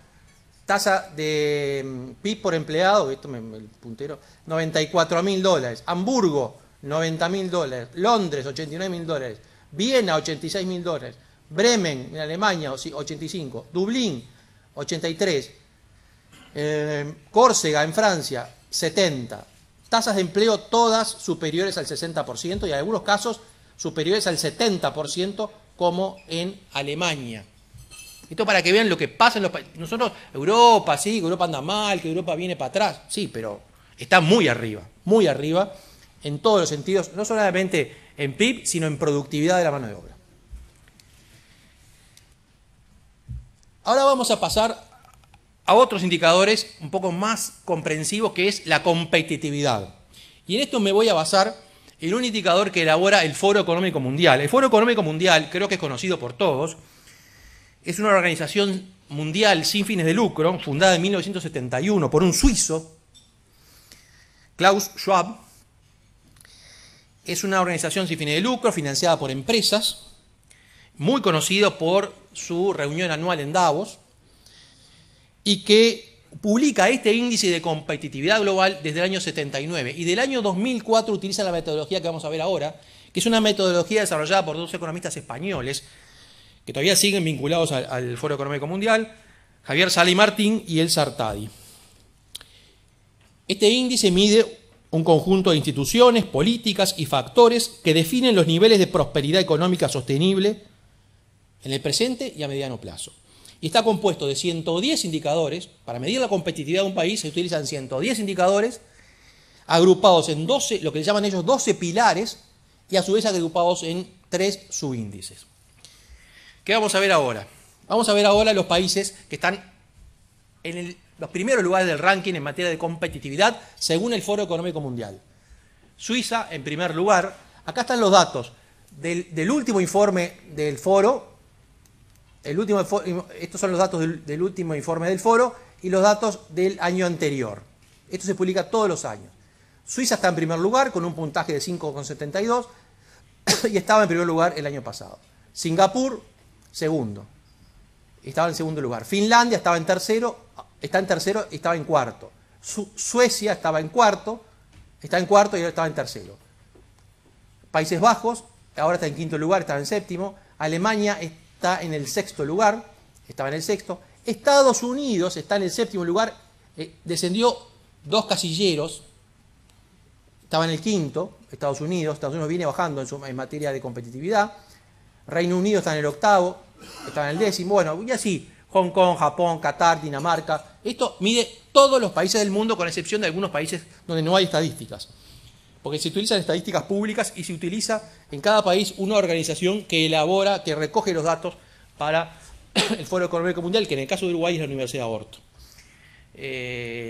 Tasa de PIB por empleado, esto el puntero, $94.000. Hamburgo, $90.000. Londres, $89.000. Viena, $86.000. Bremen, en Alemania, 85. Dublín, 83. Córcega, en Francia, 70. Tasas de empleo todas superiores al 60% y en algunos casos superiores al 70%, como en Alemania. Esto para que vean lo que pasa en los países. Nosotros, Europa, sí, que Europa anda mal, que Europa viene para atrás, sí, pero está muy arriba en todos los sentidos, no solamente en PIB, sino en productividad de la mano de obra. Ahora vamos a pasar a otros indicadores un poco más comprensivos, que es la competitividad. Y en esto me voy a basar en un indicador que elabora el Foro Económico Mundial. El Foro Económico Mundial, creo que es conocido por todos, es una organización mundial sin fines de lucro, fundada en 1971 por un suizo, Klaus Schwab. Es una organización sin fines de lucro, financiada por empresas, muy conocido por su reunión anual en Davos, y que publica este índice de competitividad global desde el año 79. Y del año 2004 utiliza la metodología que vamos a ver ahora, que es una metodología desarrollada por dos economistas españoles, que todavía siguen vinculados al Foro Económico Mundial, Javier Sala y Martín y El Sartadi. Este índice mide un conjunto de instituciones, políticas y factores que definen los niveles de prosperidad económica sostenible en el presente y a mediano plazo. Y está compuesto de 110 indicadores. Para medir la competitividad de un país se utilizan 110 indicadores agrupados en 12, lo que le llaman ellos 12 pilares, y a su vez agrupados en 3 subíndices. ¿Qué vamos a ver ahora? Vamos a ver ahora los países que están en los primeros lugares del ranking en materia de competitividad según el Foro Económico Mundial. Suiza en primer lugar. Acá están los datos del último informe del Foro. Estos son los datos del último informe del Foro y los datos del año anterior. Esto se publica todos los años. Suiza está en primer lugar con un puntaje de 5,72 y estaba en primer lugar el año pasado. Singapur, segundo. Estaba en segundo lugar. Finlandia estaba en tercero, está en tercero y estaba en cuarto. Suecia estaba en cuarto, está en cuarto y ahora estaba en tercero. Países Bajos, ahora está en quinto lugar, estaba en séptimo. Alemania está en el sexto lugar, estaba en el sexto. Estados Unidos está en el séptimo lugar, descendió 2 casilleros, estaba en el quinto. Estados Unidos viene bajando en materia de competitividad. Reino Unido está en el octavo, está en el décimo, bueno, y así, Hong Kong, Japón, Qatar, Dinamarca. Esto mide todos los países del mundo, con excepción de algunos países donde no hay estadísticas. Porque se utilizan estadísticas públicas y se utiliza en cada país una organización que elabora, que recoge los datos para el Foro Económico Mundial, que en el caso de Uruguay es la Universidad Aborto.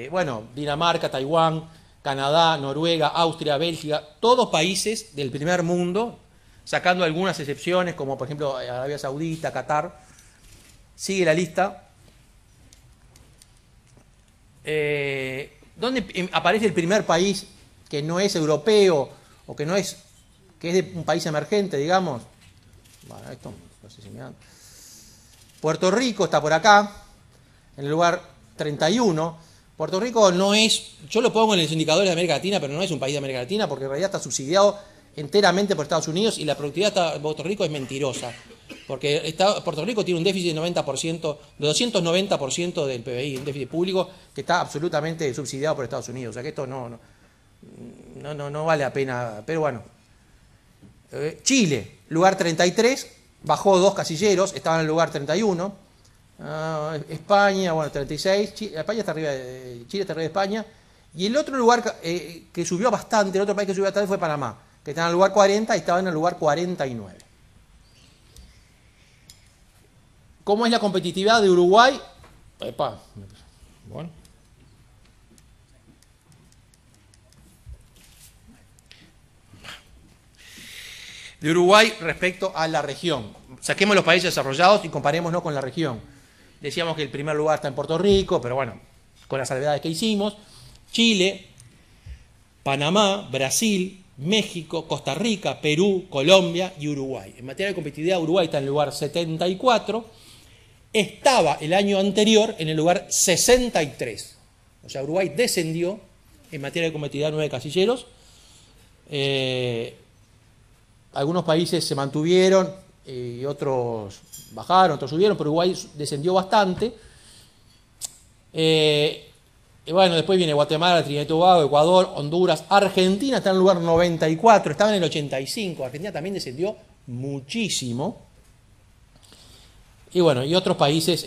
Bueno, Dinamarca, Taiwán, Canadá, Noruega, Austria, Bélgica, todos países del primer mundo, sacando algunas excepciones, como por ejemplo Arabia Saudita, Qatar. Sigue la lista. ¿Dónde aparece el primer país que no es europeo o que no es que es de un país emergente, digamos. Bueno, esto no sé si me dan. Puerto Rico está por acá, en el lugar 31. Puerto Rico no es, yo lo pongo en los indicadores de América Latina, pero no es un país de América Latina porque en realidad está subsidiado enteramente por Estados Unidos y la productividad de Puerto Rico es mentirosa. Porque Puerto Rico tiene un déficit de 90%, de 290% del PBI, un déficit público que está absolutamente subsidiado por Estados Unidos. O sea que esto no vale la pena. Pero bueno. Chile, lugar 33, bajó 2 casilleros, estaba en el lugar 31. España, bueno, 36. España está arriba Chile está arriba de España. Y el otro lugar que subió bastante, el otro país que subió bastante fue Panamá, que está en el lugar 40 y estaba en el lugar 49. ¿Cómo es la competitividad de Uruguay? Bueno. De Uruguay respecto a la región. Saquemos los países desarrollados y comparémonos con la región. Decíamos que el primer lugar está en Puerto Rico, pero bueno, con las salvedades que hicimos. Chile, Panamá, Brasil, México, Costa Rica, Perú, Colombia y Uruguay. En materia de competitividad, Uruguay está en el lugar 74. Estaba el año anterior en el lugar 63. O sea, Uruguay descendió en materia de competitividad 9 casilleros. Algunos países se mantuvieron y otros bajaron, otros subieron, pero Uruguay descendió bastante. Y bueno, después viene Guatemala, Trinidad y Tobago, Ecuador, Honduras, Argentina está en el lugar 94, estaba en el 85. Argentina también descendió muchísimo. Y bueno, y otros países,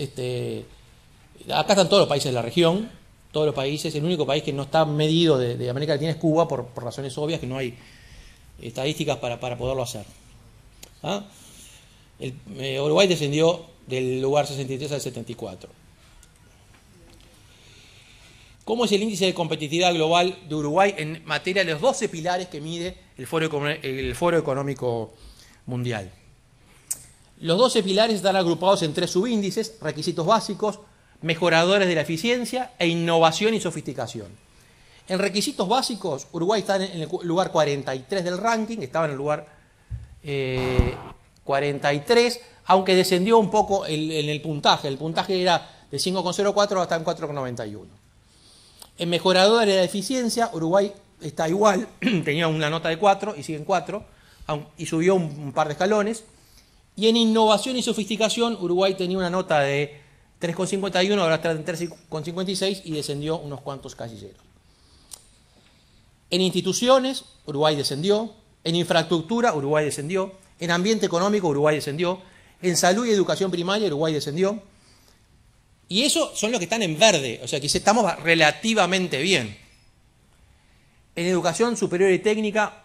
acá están todos los países de la región, todos los países. El único país que no está medido de América Latina es Cuba, por razones obvias, que no hay estadísticas para poderlo hacer. ¿Ah? Uruguay descendió del lugar 63 al 74. ¿Cómo es el índice de competitividad global de Uruguay en materia de los 12 pilares que mide el Foro Económico Mundial? Los 12 pilares están agrupados en 3 subíndices: requisitos básicos, mejoradores de la eficiencia e innovación y sofisticación. En requisitos básicos, Uruguay está en el lugar 43 del ranking, estaba en el lugar 43, aunque descendió un poco en el puntaje. El puntaje era de 5,04 hasta en 4,91. En mejoradores de la eficiencia, Uruguay está igual, tenía una nota de 4 y sigue en 4, y subió un par de escalones. Y en innovación y sofisticación, Uruguay tenía una nota de 3,51, ahora está en 3,56 y descendió unos cuantos casilleros. En instituciones, Uruguay descendió. En infraestructura, Uruguay descendió. En ambiente económico, Uruguay descendió. En salud y educación primaria, Uruguay descendió. Y esos son los que están en verde, o sea que estamos relativamente bien. En educación superior y técnica,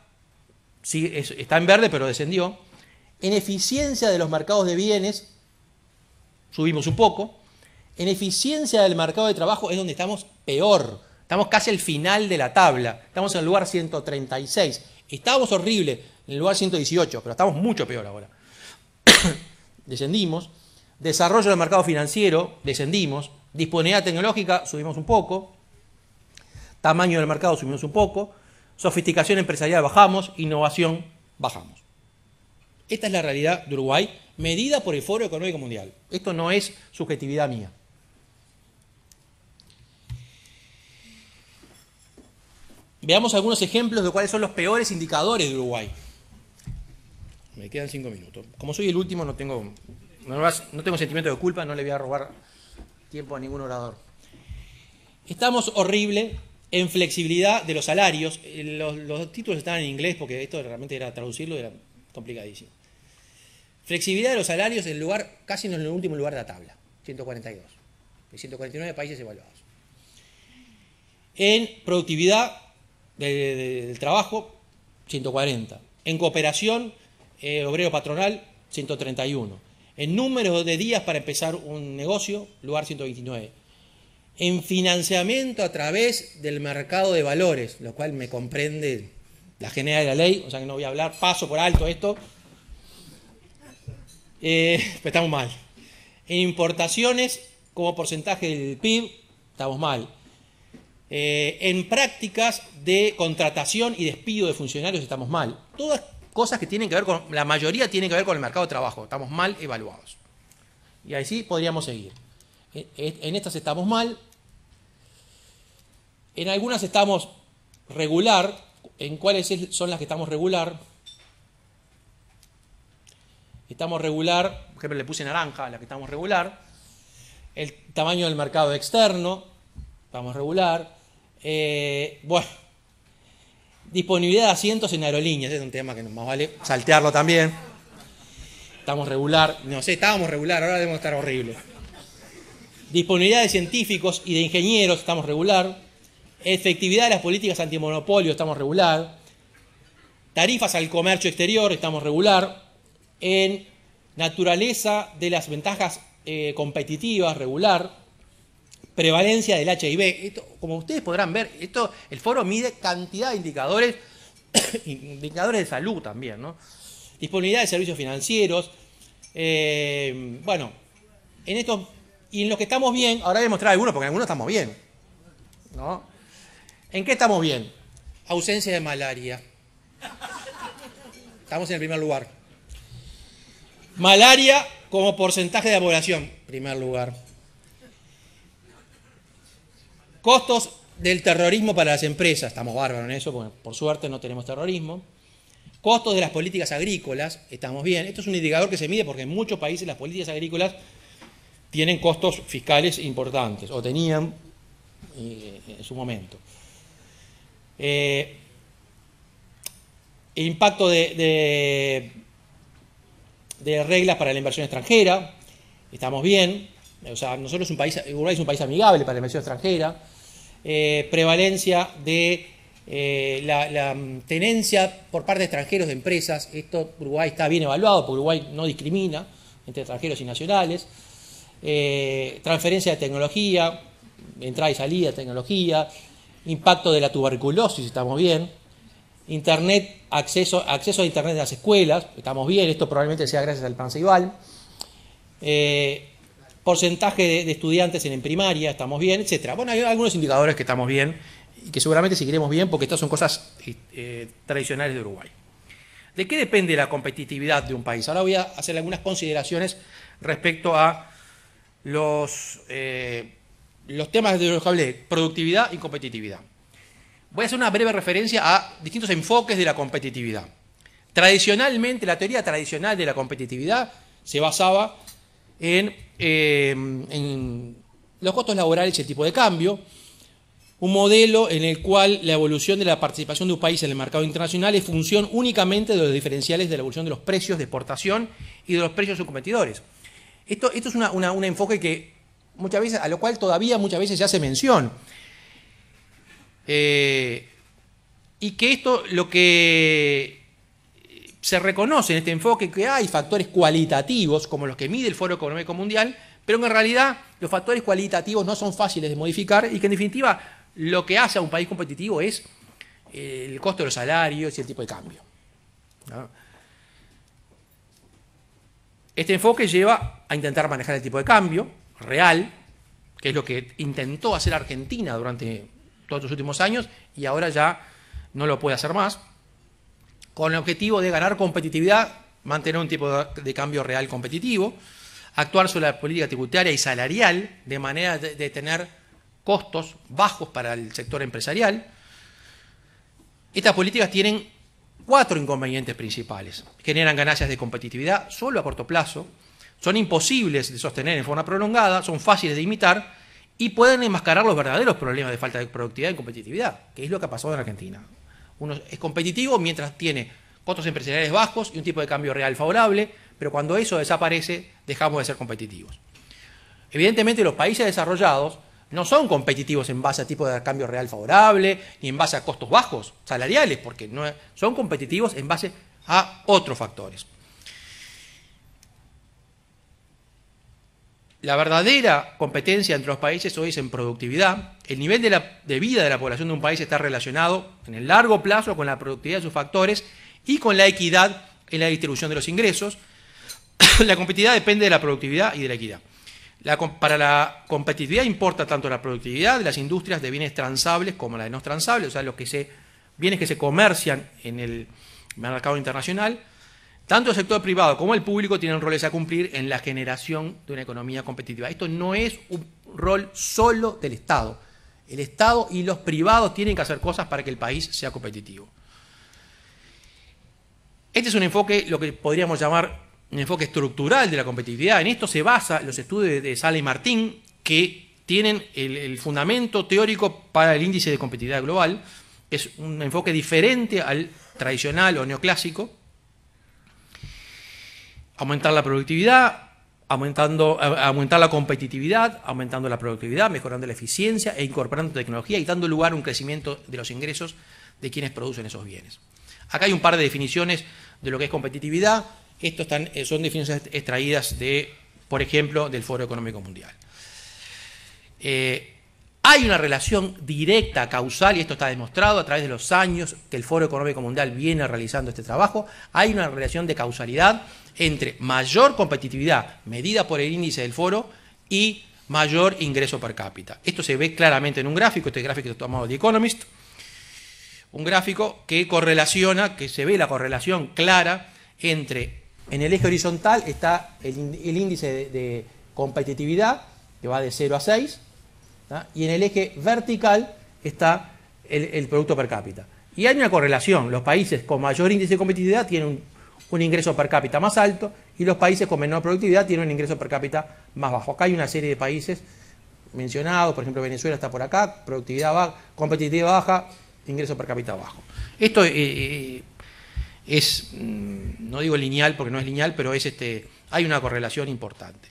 sí, está en verde, pero descendió. En eficiencia de los mercados de bienes, subimos un poco. En eficiencia del mercado de trabajo es donde estamos peor. Estamos casi al final de la tabla. Estamos en el lugar 136. Estábamos horrible en el lugar 118, pero estamos mucho peor ahora. Descendimos. Desarrollo del mercado financiero, descendimos. Disponibilidad tecnológica, subimos un poco. Tamaño del mercado, subimos un poco. Sofisticación empresarial, bajamos. Innovación, bajamos. Esta es la realidad de Uruguay, medida por el Foro Económico Mundial. Esto no es subjetividad mía. Veamos algunos ejemplos de cuáles son los peores indicadores de Uruguay. Me quedan 5 minutos. Como soy el último, no tengo sentimiento de culpa, no le voy a robar tiempo a ningún orador. Estamos horrible en flexibilidad de los salarios. Los títulos estaban en inglés porque esto realmente era traducirlo, era complicadísimo. Flexibilidad de los salarios en el lugar, casi en el último lugar de la tabla, 142, de 149 países evaluados. En productividad del trabajo, 140. En cooperación obrero patronal, 131. En número de días para empezar un negocio, lugar 129. En financiamiento a través del mercado de valores, lo cual me comprende la generalidad de la ley, o sea que no voy a hablar, paso por alto esto. Pero estamos mal. En importaciones, como porcentaje del PIB, estamos mal. En prácticas de contratación y despido de funcionarios, estamos mal. Todas cosas que tienen que ver con, la mayoría tienen que ver con el mercado de trabajo, estamos mal evaluados. Y ahí sí podríamos seguir. En estas estamos mal, en algunas estamos regular. ¿En cuáles son las que estamos regular? Estamos regular, por ejemplo le puse naranja a la que estamos regular. El tamaño del mercado externo, estamos regular. Bueno, disponibilidad de asientos en aerolíneas, es un tema que más vale saltearlo también. Estamos regular, no sé, estábamos regular, ahora debemos estar horrible. Disponibilidad de científicos y de ingenieros, estamos regular. Efectividad de las políticas antimonopolio, estamos regular. Tarifas al comercio exterior, estamos regular. En naturaleza de las ventajas competitivas, regular. Prevalencia del HIV. Esto, como ustedes podrán ver, el foro mide cantidad de indicadores, indicadores de salud también, ¿no? Disponibilidad de servicios financieros. Bueno, en estos, y en los que estamos bien, ahora voy a mostrar algunos, porque en algunos estamos bien, ¿no? ¿En qué estamos bien? Ausencia de malaria. Estamos en el primer lugar. Malaria como porcentaje de la población, primer lugar. Costos del terrorismo para las empresas, estamos bárbaros en eso, porque por suerte no tenemos terrorismo. Costos de las políticas agrícolas, estamos bien. Esto es un indicador que se mide porque en muchos países las políticas agrícolas tienen costos fiscales importantes, o tenían en su momento. Impacto de reglas para la inversión extranjera, estamos bien. O sea, nosotros Uruguay es un país amigable para la inversión extranjera. Prevalencia de la tenencia por parte de extranjeros de empresas. Uruguay está bien evaluado porque Uruguay no discrimina entre extranjeros y nacionales. Transferencia de tecnología, entrada y salida de tecnología. Impacto de la tuberculosis, estamos bien. Internet, acceso a Internet en las escuelas, estamos bien. Esto probablemente sea gracias al Plan Ceibal. Porcentaje de estudiantes en primaria, estamos bien, etcétera. Bueno, hay algunos indicadores que estamos bien y que seguramente seguiremos bien porque estas son cosas tradicionales de Uruguay. ¿De qué depende la competitividad de un país? Ahora voy a hacer algunas consideraciones respecto a los temas de los que hablé, productividad y competitividad. Voy a hacer una breve referencia a distintos enfoques de la competitividad. Tradicionalmente, la teoría tradicional de la competitividad se basaba en los costos laborales y el tipo de cambio, un modelo en el cual la evolución de la participación de un país en el mercado internacional es función únicamente de los diferenciales de la evolución de los precios de exportación y de los precios de sus competidores. Esto es un enfoque que muchas veces, a lo cual todavía muchas veces se hace mención. Y que esto, lo que se reconoce en este enfoque, que hay factores cualitativos, como los que mide el Foro Económico Mundial, pero que en realidad los factores cualitativos no son fáciles de modificar y que en definitiva lo que hace a un país competitivo es el costo de los salarios y el tipo de cambio, ¿no? Este enfoque lleva a intentar manejar el tipo de cambio real, que es lo que intentó hacer Argentina durante todos los últimos años y ahora ya no lo puede hacer más, con el objetivo de ganar competitividad, mantener un tipo de cambio real competitivo, actuar sobre la política tributaria y salarial de manera de tener costos bajos para el sector empresarial. Estas políticas tienen 4 inconvenientes principales. Generan ganancias de competitividad solo a corto plazo, son imposibles de sostener en forma prolongada, son fáciles de imitar y pueden enmascarar los verdaderos problemas de falta de productividad y competitividad, que es lo que ha pasado en Argentina. Uno es competitivo mientras tiene costos empresariales bajos y un tipo de cambio real favorable, pero cuando eso desaparece, dejamos de ser competitivos. Evidentemente, los países desarrollados no son competitivos en base a tipo de cambio real favorable, ni en base a costos bajos salariales, porque no son competitivos en base a otros factores. La verdadera competencia entre los países hoy es en productividad. El nivel de vida de la población de un país está relacionado en el largo plazo con la productividad de sus factores y con la equidad en la distribución de los ingresos. La competitividad depende de la productividad y de la equidad. Para la competitividad importa tanto la productividad de las industrias de bienes transables como la de no transables, o sea, bienes que se comercian en el mercado internacional, tanto el sector privado como el público tienen roles a cumplir en la generación de una economía competitiva. Esto no es un rol solo del Estado. El Estado y los privados tienen que hacer cosas para que el país sea competitivo. Este es un enfoque, lo que podríamos llamar un enfoque estructural de la competitividad. En esto se basan los estudios de Sala y Martín, que tienen el fundamento teórico para el índice de competitividad global, que es un enfoque diferente al tradicional o neoclásico. Aumentar la productividad, aumentar la competitividad, aumentando la productividad, mejorando la eficiencia e incorporando tecnología y dando lugar a un crecimiento de los ingresos de quienes producen esos bienes. Acá hay un par de definiciones de lo que es competitividad. Estos son definiciones extraídas de, por ejemplo, del Foro Económico Mundial. Hay una relación directa, causal, y esto está demostrado a través de los años que el Foro Económico Mundial viene realizando este trabajo. Hay una relación de causalidad entre mayor competitividad medida por el índice del foro y mayor ingreso per cápita. Esto se ve claramente en un gráfico, este gráfico es tomado de The Economist, un gráfico que correlaciona, que se ve la correlación clara entre, en el eje horizontal está el índice de competitividad, que va de 0 a 6, ¿tá? Y en el eje vertical está el producto per cápita. Y hay una correlación, los países con mayor índice de competitividad tienen un ingreso per cápita más alto y los países con menor productividad tienen un ingreso per cápita más bajo. Acá hay una serie de países mencionados, por ejemplo Venezuela está por acá, productividad baja, competitividad baja, ingreso per cápita bajo. Esto es, no digo lineal porque no es lineal, pero es hay una correlación importante.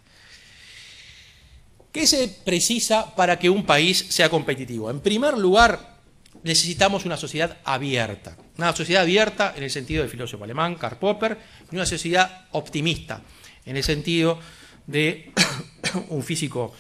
¿Qué se precisa para que un país sea competitivo? En primer lugar, necesitamos una sociedad abierta. Una sociedad abierta en el sentido del filósofo alemán Karl Popper y una sociedad optimista en el sentido de un físico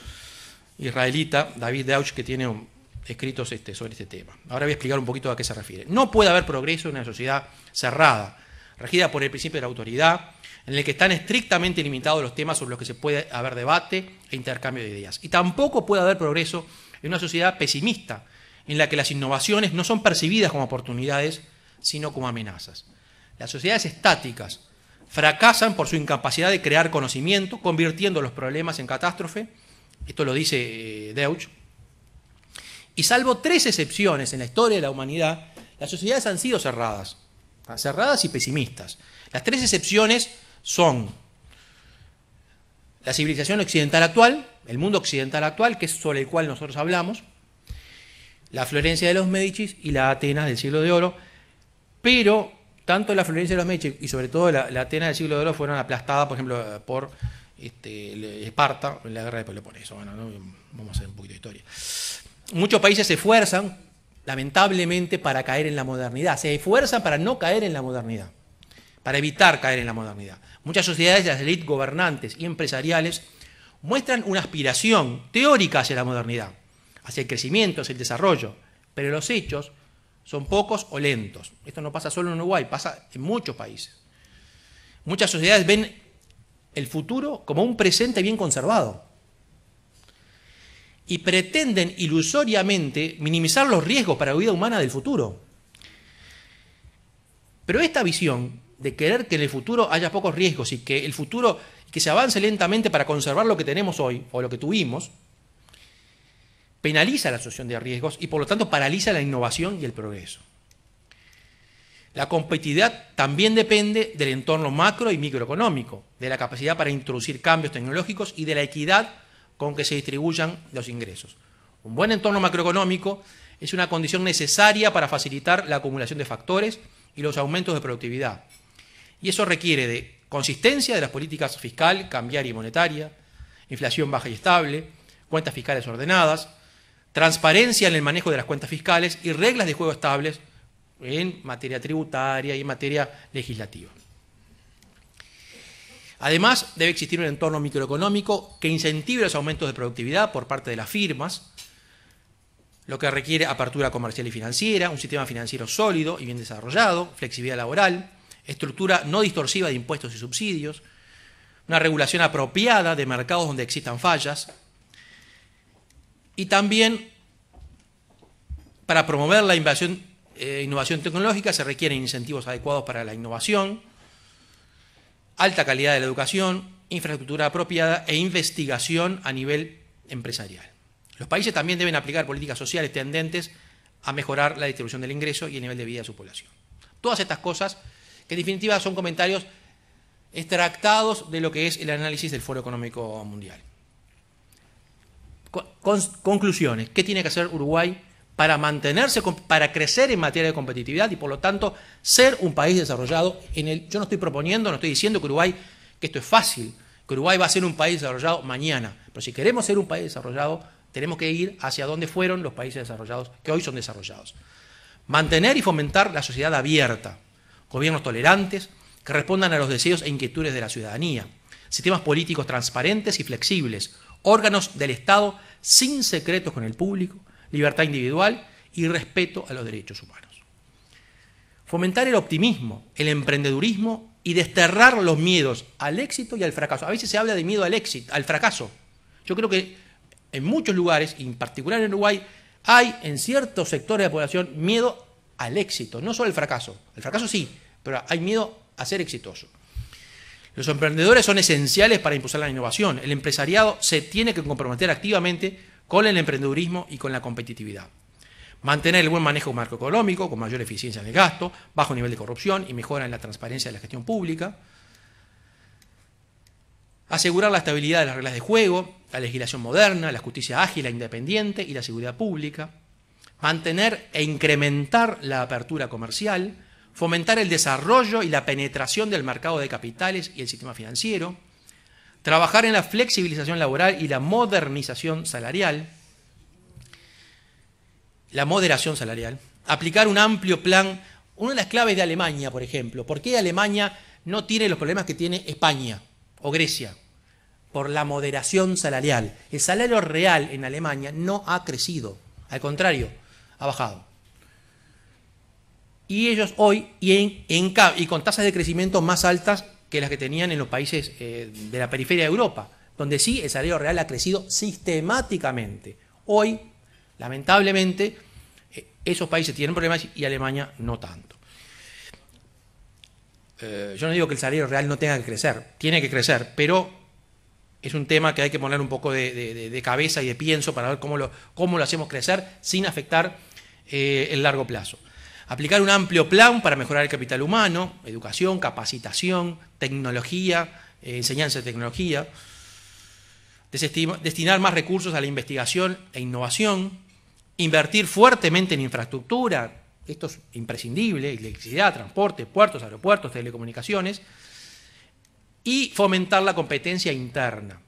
israelita, David Deutsch, que tiene escritos sobre este tema. Ahora voy a explicar un poquito a qué se refiere. No puede haber progreso en una sociedad cerrada, regida por el principio de la autoridad, en el que están estrictamente limitados los temas sobre los que se puede haber debate e intercambio de ideas. Y tampoco puede haber progreso en una sociedad pesimista, en la que las innovaciones no son percibidas como oportunidades, sino como amenazas. Las sociedades estáticas fracasan por su incapacidad de crear conocimiento, convirtiendo los problemas en catástrofe. Esto lo dice Deutsch. Y salvo 3 excepciones en la historia de la humanidad, las sociedades han sido cerradas y pesimistas. Las 3 excepciones son la civilización occidental actual, el mundo occidental actual, que es sobre el cual nosotros hablamos, la Florencia de los Médicis y la Atenas del siglo de oro, pero tanto la Florencia de los Médicis y sobre todo la Atenas del siglo de oro fueron aplastadas, por ejemplo, por Esparta en la guerra de Peloponeso. Bueno, ¿no? Vamos a hacer un poquito de historia. Muchos países se esfuerzan, lamentablemente, para caer en la modernidad. Se esfuerzan para no caer en la modernidad, para evitar caer en la modernidad. Muchas sociedades, las élites gobernantes y empresariales, muestran una aspiración teórica hacia la modernidad, hacia el crecimiento, hacia el desarrollo, pero los hechos son pocos o lentos. Esto no pasa solo en Uruguay, pasa en muchos países. Muchas sociedades ven el futuro como un presente bien conservado y pretenden ilusoriamente minimizar los riesgos para la vida humana del futuro. Pero esta visión de querer que en el futuro haya pocos riesgos y que el futuro, que se avance lentamente para conservar lo que tenemos hoy o lo que tuvimos, penaliza la asociación de riesgos y por lo tanto paraliza la innovación y el progreso. La competitividad también depende del entorno macro y microeconómico, de la capacidad para introducir cambios tecnológicos y de la equidad con que se distribuyan los ingresos. Un buen entorno macroeconómico es una condición necesaria para facilitar la acumulación de factores y los aumentos de productividad. Y eso requiere de consistencia de las políticas fiscal, cambiaria y monetaria, inflación baja y estable, cuentas fiscales ordenadas, transparencia en el manejo de las cuentas fiscales y reglas de juego estables en materia tributaria y en materia legislativa. Además, debe existir un entorno microeconómico que incentive los aumentos de productividad por parte de las firmas, lo que requiere apertura comercial y financiera, un sistema financiero sólido y bien desarrollado, flexibilidad laboral, estructura no distorsiva de impuestos y subsidios, una regulación apropiada de mercados donde existan fallas, y también para promover la inversión innovación tecnológica se requieren incentivos adecuados para la innovación, alta calidad de la educación, infraestructura apropiada e investigación a nivel empresarial. Los países también deben aplicar políticas sociales tendentes a mejorar la distribución del ingreso y el nivel de vida de su población. Todas estas cosas, que en definitiva son comentarios extractados de lo que es el análisis del Foro Económico Mundial. Conclusiones. ¿Qué tiene que hacer Uruguay para mantenerse, para crecer en materia de competitividad y por lo tanto ser un país desarrollado? Yo no estoy proponiendo, no estoy diciendo que Uruguay, que esto es fácil, que Uruguay va a ser un país desarrollado mañana, pero si queremos ser un país desarrollado, tenemos que ir hacia donde fueron los países desarrollados, que hoy son desarrollados. Mantener y fomentar la sociedad abierta, gobiernos tolerantes, que respondan a los deseos e inquietudes de la ciudadanía, sistemas políticos transparentes y flexibles, órganos del Estado sin secretos con el público, libertad individual y respeto a los derechos humanos. Fomentar el optimismo, el emprendedurismo y desterrar los miedos al éxito y al fracaso. A veces se habla de miedo al éxito, al fracaso. Yo creo que en muchos lugares, y en particular en Uruguay, hay en ciertos sectores de la población miedo al éxito, no solo al fracaso. El fracaso sí, pero hay miedo a ser exitoso. Los emprendedores son esenciales para impulsar la innovación. El empresariado se tiene que comprometer activamente con el emprendedurismo y con la competitividad. Mantener el buen manejo macroeconómico, con mayor eficiencia en el gasto, bajo nivel de corrupción y mejora en la transparencia de la gestión pública. Asegurar la estabilidad de las reglas de juego, la legislación moderna, la justicia ágil e independiente y la seguridad pública. Mantener e incrementar la apertura comercial. Fomentar el desarrollo y la penetración del mercado de capitales y el sistema financiero. Trabajar en la flexibilización laboral y la modernización salarial. La moderación salarial. Aplicar un amplio plan. Una de las claves de Alemania, por ejemplo. ¿Por qué Alemania no tiene los problemas que tiene España o Grecia? Por la moderación salarial. El salario real en Alemania no ha crecido. Al contrario, ha bajado. Y ellos hoy, y con tasas de crecimiento más altas que las que tenían en los países de la periferia de Europa, donde sí el salario real ha crecido sistemáticamente. Hoy, lamentablemente, esos países tienen problemas y Alemania no tanto. Yo no digo que el salario real no tenga que crecer, tiene que crecer, pero es un tema que hay que poner un poco de cabeza y de pienso para ver cómo lo hacemos crecer sin afectar el largo plazo. Aplicar un amplio plan para mejorar el capital humano, educación, capacitación, tecnología, enseñanza de tecnología. Destinar más recursos a la investigación e innovación. Invertir fuertemente en infraestructura, esto es imprescindible, electricidad, transporte, puertos, aeropuertos, telecomunicaciones. Y fomentar la competencia interna.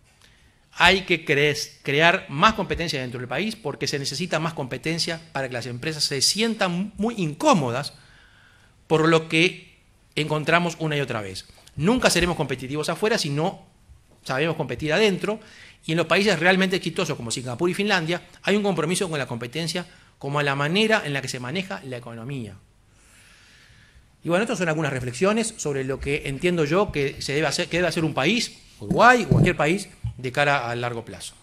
Hay que crear más competencia dentro del país porque se necesita más competencia para que las empresas se sientan muy incómodas por lo que encontramos una y otra vez. Nunca seremos competitivos afuera si no sabemos competir adentro, y en los países realmente exitosos como Singapur y Finlandia hay un compromiso con la competencia como la manera en la que se maneja la economía. Y bueno, estas son algunas reflexiones sobre lo que entiendo yo que debe hacer un país, Uruguay o cualquier país, de cara al largo plazo.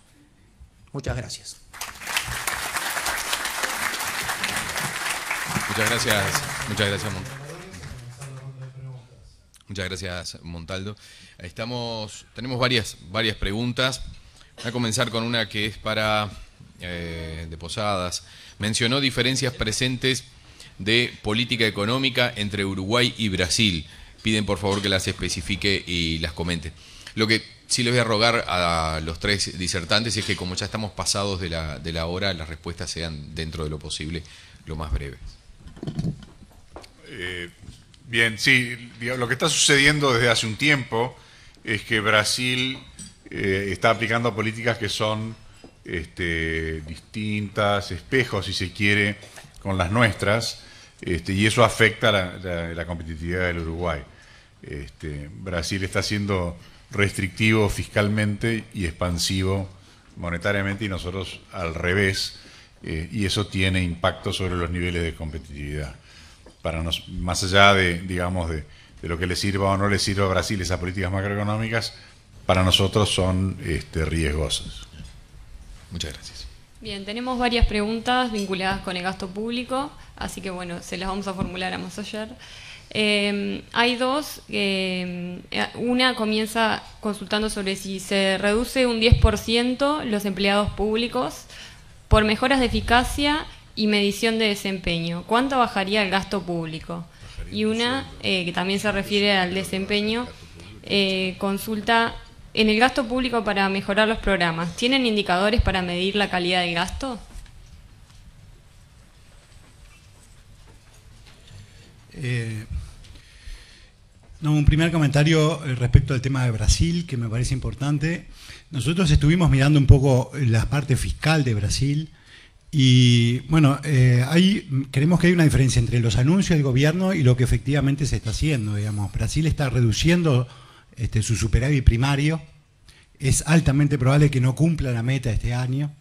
Muchas gracias. Muchas gracias, muchas gracias, Montaldo. Tenemos varias preguntas. Voy a comenzar con una que es para de Posadas. Mencionó diferencias presentes de política económica entre Uruguay y Brasil. Piden por favor que las especifique y las comente. Lo que sí les voy a rogar a los tres disertantes es que, como ya estamos pasados de la hora, las respuestas sean dentro de lo posible lo más breves. Bien, sí, lo que está sucediendo desde hace un tiempo es que Brasil está aplicando políticas que son distintas, espejos, si se quiere, con las nuestras, y eso afecta la competitividad del Uruguay. Brasil está siendo restrictivo fiscalmente y expansivo monetariamente, y nosotros al revés, y eso tiene impacto sobre los niveles de competitividad. Más allá de lo que le sirva o no le sirva a Brasil esas políticas macroeconómicas, para nosotros son riesgosas. Muchas gracias. Bien, tenemos varias preguntas vinculadas con el gasto público, así que bueno, se las vamos a formular a Masoyer. Hay dos. Una comienza consultando sobre si se reduce un 10% los empleados públicos por mejoras de eficacia y medición de desempeño. ¿Cuánto bajaría el gasto público? Y una que también se refiere al desempeño, consulta: en el gasto público para mejorar los programas, ¿tienen indicadores para medir la calidad del gasto? Un primer comentario respecto al tema de Brasil, que me parece importante. Nosotros estuvimos mirando un poco la parte fiscal de Brasil y, bueno, creemos que hay una diferencia entre los anuncios del gobierno y lo que efectivamente se está haciendo, digamos. Brasil está reduciendo su superávit primario, es altamente probable que no cumpla la meta este año,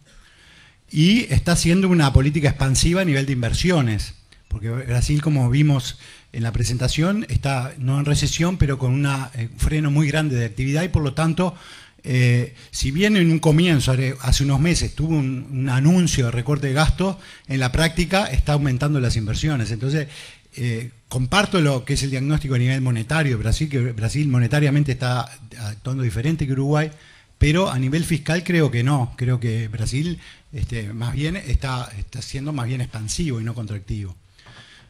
y está haciendo una política expansiva a nivel de inversiones, porque Brasil, como vimos en la presentación, está no en recesión, pero con un freno muy grande de actividad y por lo tanto, si bien en un comienzo, hace unos meses, tuvo un anuncio de recorte de gasto, en la práctica está aumentando las inversiones. Entonces, comparto lo que es el diagnóstico a nivel monetario de Brasil, que Brasil monetariamente está actuando diferente que Uruguay, pero a nivel fiscal creo que no. Creo que Brasil más bien está siendo más bien expansivo y no contractivo.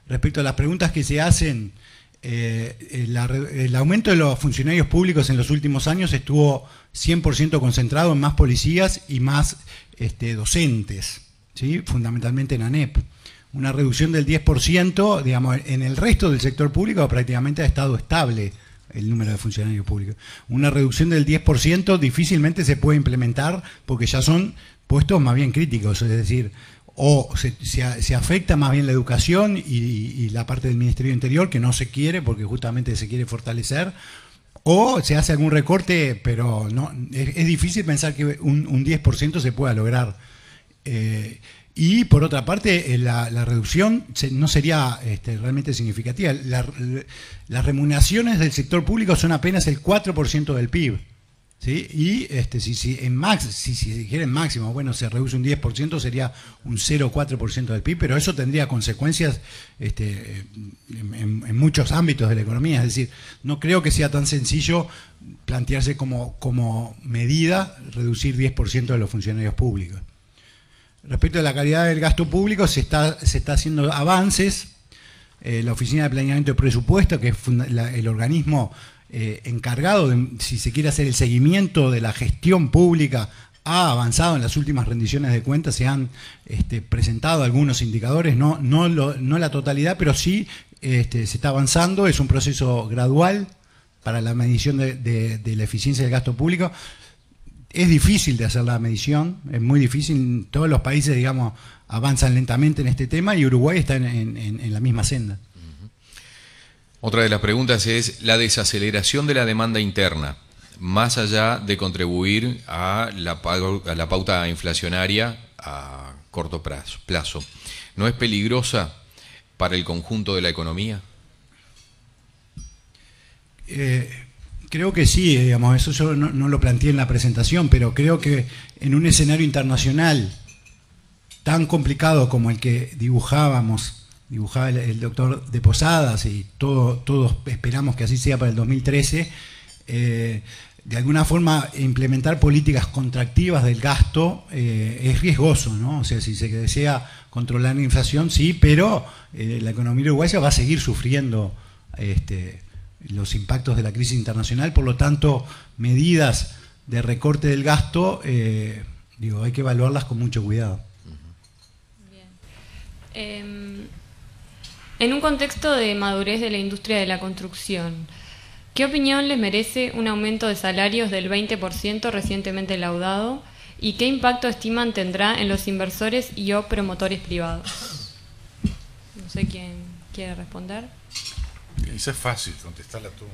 Respecto a las preguntas que se hacen, el aumento de los funcionarios públicos en los últimos años estuvo 100% concentrado en más policías y más docentes, ¿sí? Fundamentalmente en ANEP. Una reducción del 10%, digamos, en el resto del sector público prácticamente ha estado estable el número de funcionarios públicos. Una reducción del 10% difícilmente se puede implementar porque ya son puestos más bien críticos, es decir, o se afecta más bien la educación y la parte del Ministerio del Interior, que no se quiere porque justamente se quiere fortalecer, o se hace algún recorte, pero no es difícil pensar que un 10% se pueda lograr. Y por otra parte, la reducción no sería realmente significativa. Las remuneraciones del sector público son apenas el 4% del PIB. ¿Sí? Y si se dijera en máximo, bueno, se reduce un 10%, sería un 0,4% del PIB, pero eso tendría consecuencias en muchos ámbitos de la economía. Es decir, no creo que sea tan sencillo plantearse como medida reducir 10% de los funcionarios públicos. Respecto a la calidad del gasto público, se está haciendo avances. La Oficina de Planeamiento de Presupuesto, que es el organismo encargado de, si se quiere, hacer el seguimiento de la gestión pública, ha avanzado en las últimas rendiciones de cuentas. Se han presentado algunos indicadores, no la totalidad, pero sí se está avanzando. Es un proceso gradual para la medición de la eficiencia del gasto público. Es difícil de hacer la medición, es muy difícil. Todos los países, digamos, avanzan lentamente en este tema y Uruguay está en la misma senda. Otra de las preguntas es la desaceleración de la demanda interna, más allá de contribuir a la pauta inflacionaria a corto plazo. ¿No es peligrosa para el conjunto de la economía? Creo que sí, digamos, eso yo no lo planteé en la presentación, pero creo que en un escenario internacional tan complicado como el que dibujaba el doctor de Posadas, y todos esperamos que así sea para el 2013, de alguna forma implementar políticas contractivas del gasto es riesgoso, ¿no? O sea, si se desea controlar la inflación, sí, pero la economía uruguaya va a seguir sufriendo los impactos de la crisis internacional. Por lo tanto, medidas de recorte del gasto, hay que evaluarlas con mucho cuidado. Bien. En un contexto de madurez de la industria de la construcción, ¿qué opinión les merece un aumento de salarios del 20% recientemente laudado? ¿Y qué impacto estiman tendrá en los inversores y o promotores privados? No sé quién quiere responder. Eso es fácil, contestarla tú.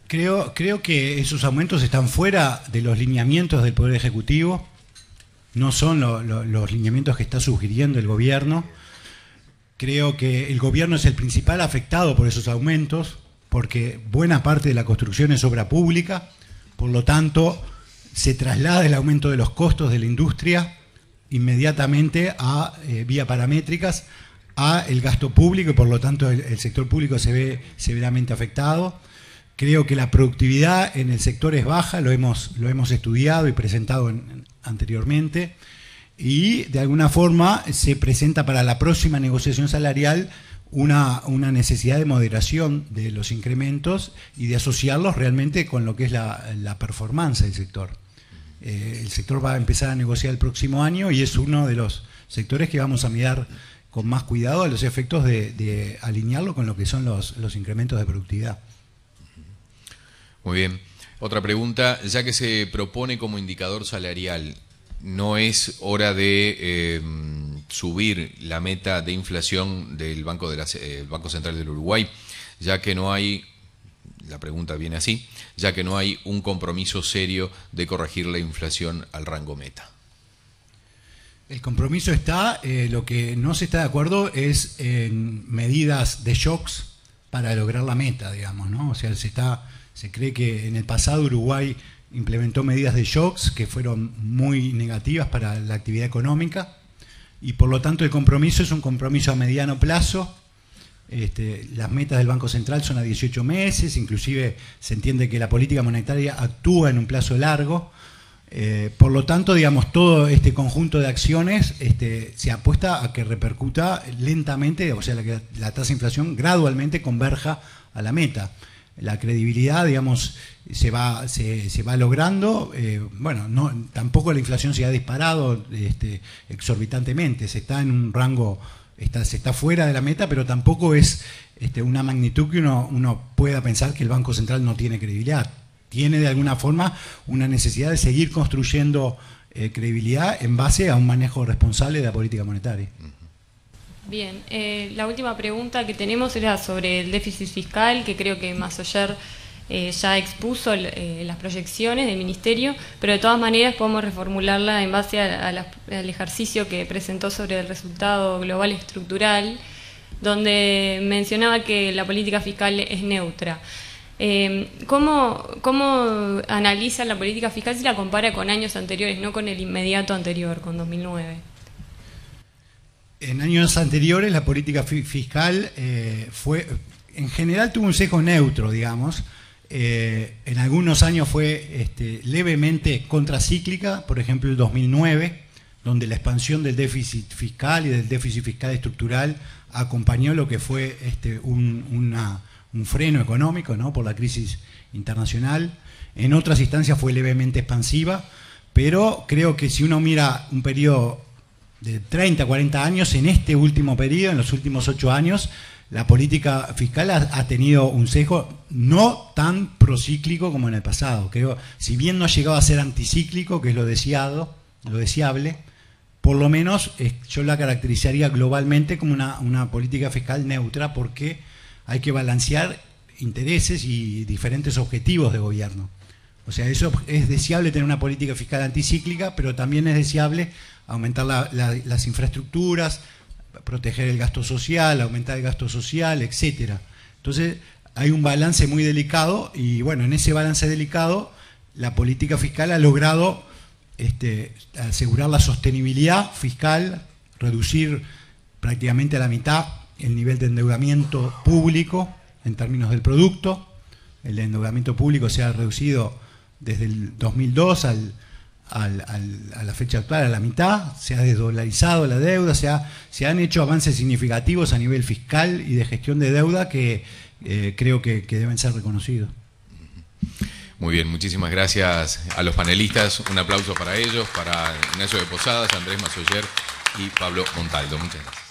Creo que esos aumentos están fuera de los lineamientos del Poder Ejecutivo, no son los lineamientos que está sugiriendo el gobierno. Creo que el gobierno es el principal afectado por esos aumentos, porque buena parte de la construcción es obra pública, por lo tanto se traslada el aumento de los costos de la industria inmediatamente a vía paramétricas a el gasto público y por lo tanto el sector público se ve severamente afectado. Creo que la productividad en el sector es baja, lo hemos estudiado y presentado anteriormente, y de alguna forma se presenta para la próxima negociación salarial una necesidad de moderación de los incrementos y de asociarlos realmente con lo que es la performance del sector. El sector va a empezar a negociar el próximo año y es uno de los sectores que vamos a mirar con más cuidado a los efectos de alinearlo con lo que son los incrementos de productividad. Muy bien. Otra pregunta, ya que se propone como indicador salarial, ¿no es hora de subir la meta de inflación del Banco Central del Uruguay, ya que no hay, la pregunta viene así, ya que no hay un compromiso serio de corregir la inflación al rango meta? El compromiso está, lo que no se está de acuerdo es en medidas de shocks para lograr la meta, digamos, ¿no? O sea, se cree que en el pasado Uruguay implementó medidas de shocks que fueron muy negativas para la actividad económica y por lo tanto el compromiso es un compromiso a mediano plazo. Las metas del Banco Central son a 18 meses, inclusive se entiende que la política monetaria actúa en un plazo largo. Por lo tanto, digamos, todo este conjunto de acciones se apuesta a que repercuta lentamente, o sea, que la tasa de inflación gradualmente converja a la meta. La credibilidad, digamos, se va logrando. Bueno, tampoco la inflación se ha disparado exorbitantemente, se está en un rango, se está fuera de la meta, pero tampoco es una magnitud que uno pueda pensar que el Banco Central no tiene credibilidad. Tiene de alguna forma una necesidad de seguir construyendo credibilidad en base a un manejo responsable de la política monetaria. Bien, la última pregunta que tenemos era sobre el déficit fiscal, que creo que Massoyer ya expuso las proyecciones del Ministerio, pero de todas maneras podemos reformularla en base al ejercicio que presentó sobre el resultado global estructural, donde mencionaba que la política fiscal es neutra. ¿Cómo analiza la política fiscal si la compara con años anteriores, no con el inmediato anterior, con 2009? En años anteriores la política fiscal en general tuvo un sesgo neutro, digamos. En algunos años fue levemente contracíclica, por ejemplo el 2009, donde la expansión del déficit fiscal y del déficit fiscal estructural acompañó lo que fue un freno económico, ¿no?, por la crisis internacional. En otras instancias fue levemente expansiva, pero creo que si uno mira un periodo de 30, 40 años, en este último periodo, en los últimos 8 años, la política fiscal ha tenido un sesgo no tan procíclico como en el pasado. Creo, si bien no ha llegado a ser anticíclico, que es lo deseable, por lo menos yo la caracterizaría globalmente como una política fiscal neutra, porque hay que balancear intereses y diferentes objetivos de gobierno. O sea, eso es deseable tener una política fiscal anticíclica, pero también es deseable aumentar las infraestructuras, proteger el gasto social, aumentar el gasto social, etcétera. Entonces, hay un balance muy delicado y, bueno, en ese balance delicado, la política fiscal ha logrado asegurar la sostenibilidad fiscal, reducir prácticamente a la mitad el nivel de endeudamiento público en términos del producto. El endeudamiento público se ha reducido desde el 2002 a la fecha actual a la mitad, se ha desdolarizado la deuda, se han hecho avances significativos a nivel fiscal y de gestión de deuda que creo que deben ser reconocidos. Muy bien, muchísimas gracias a los panelistas, un aplauso para ellos, para Ignacio de Posadas, Andrés Massoyer y Pablo Montaldo. Muchas gracias.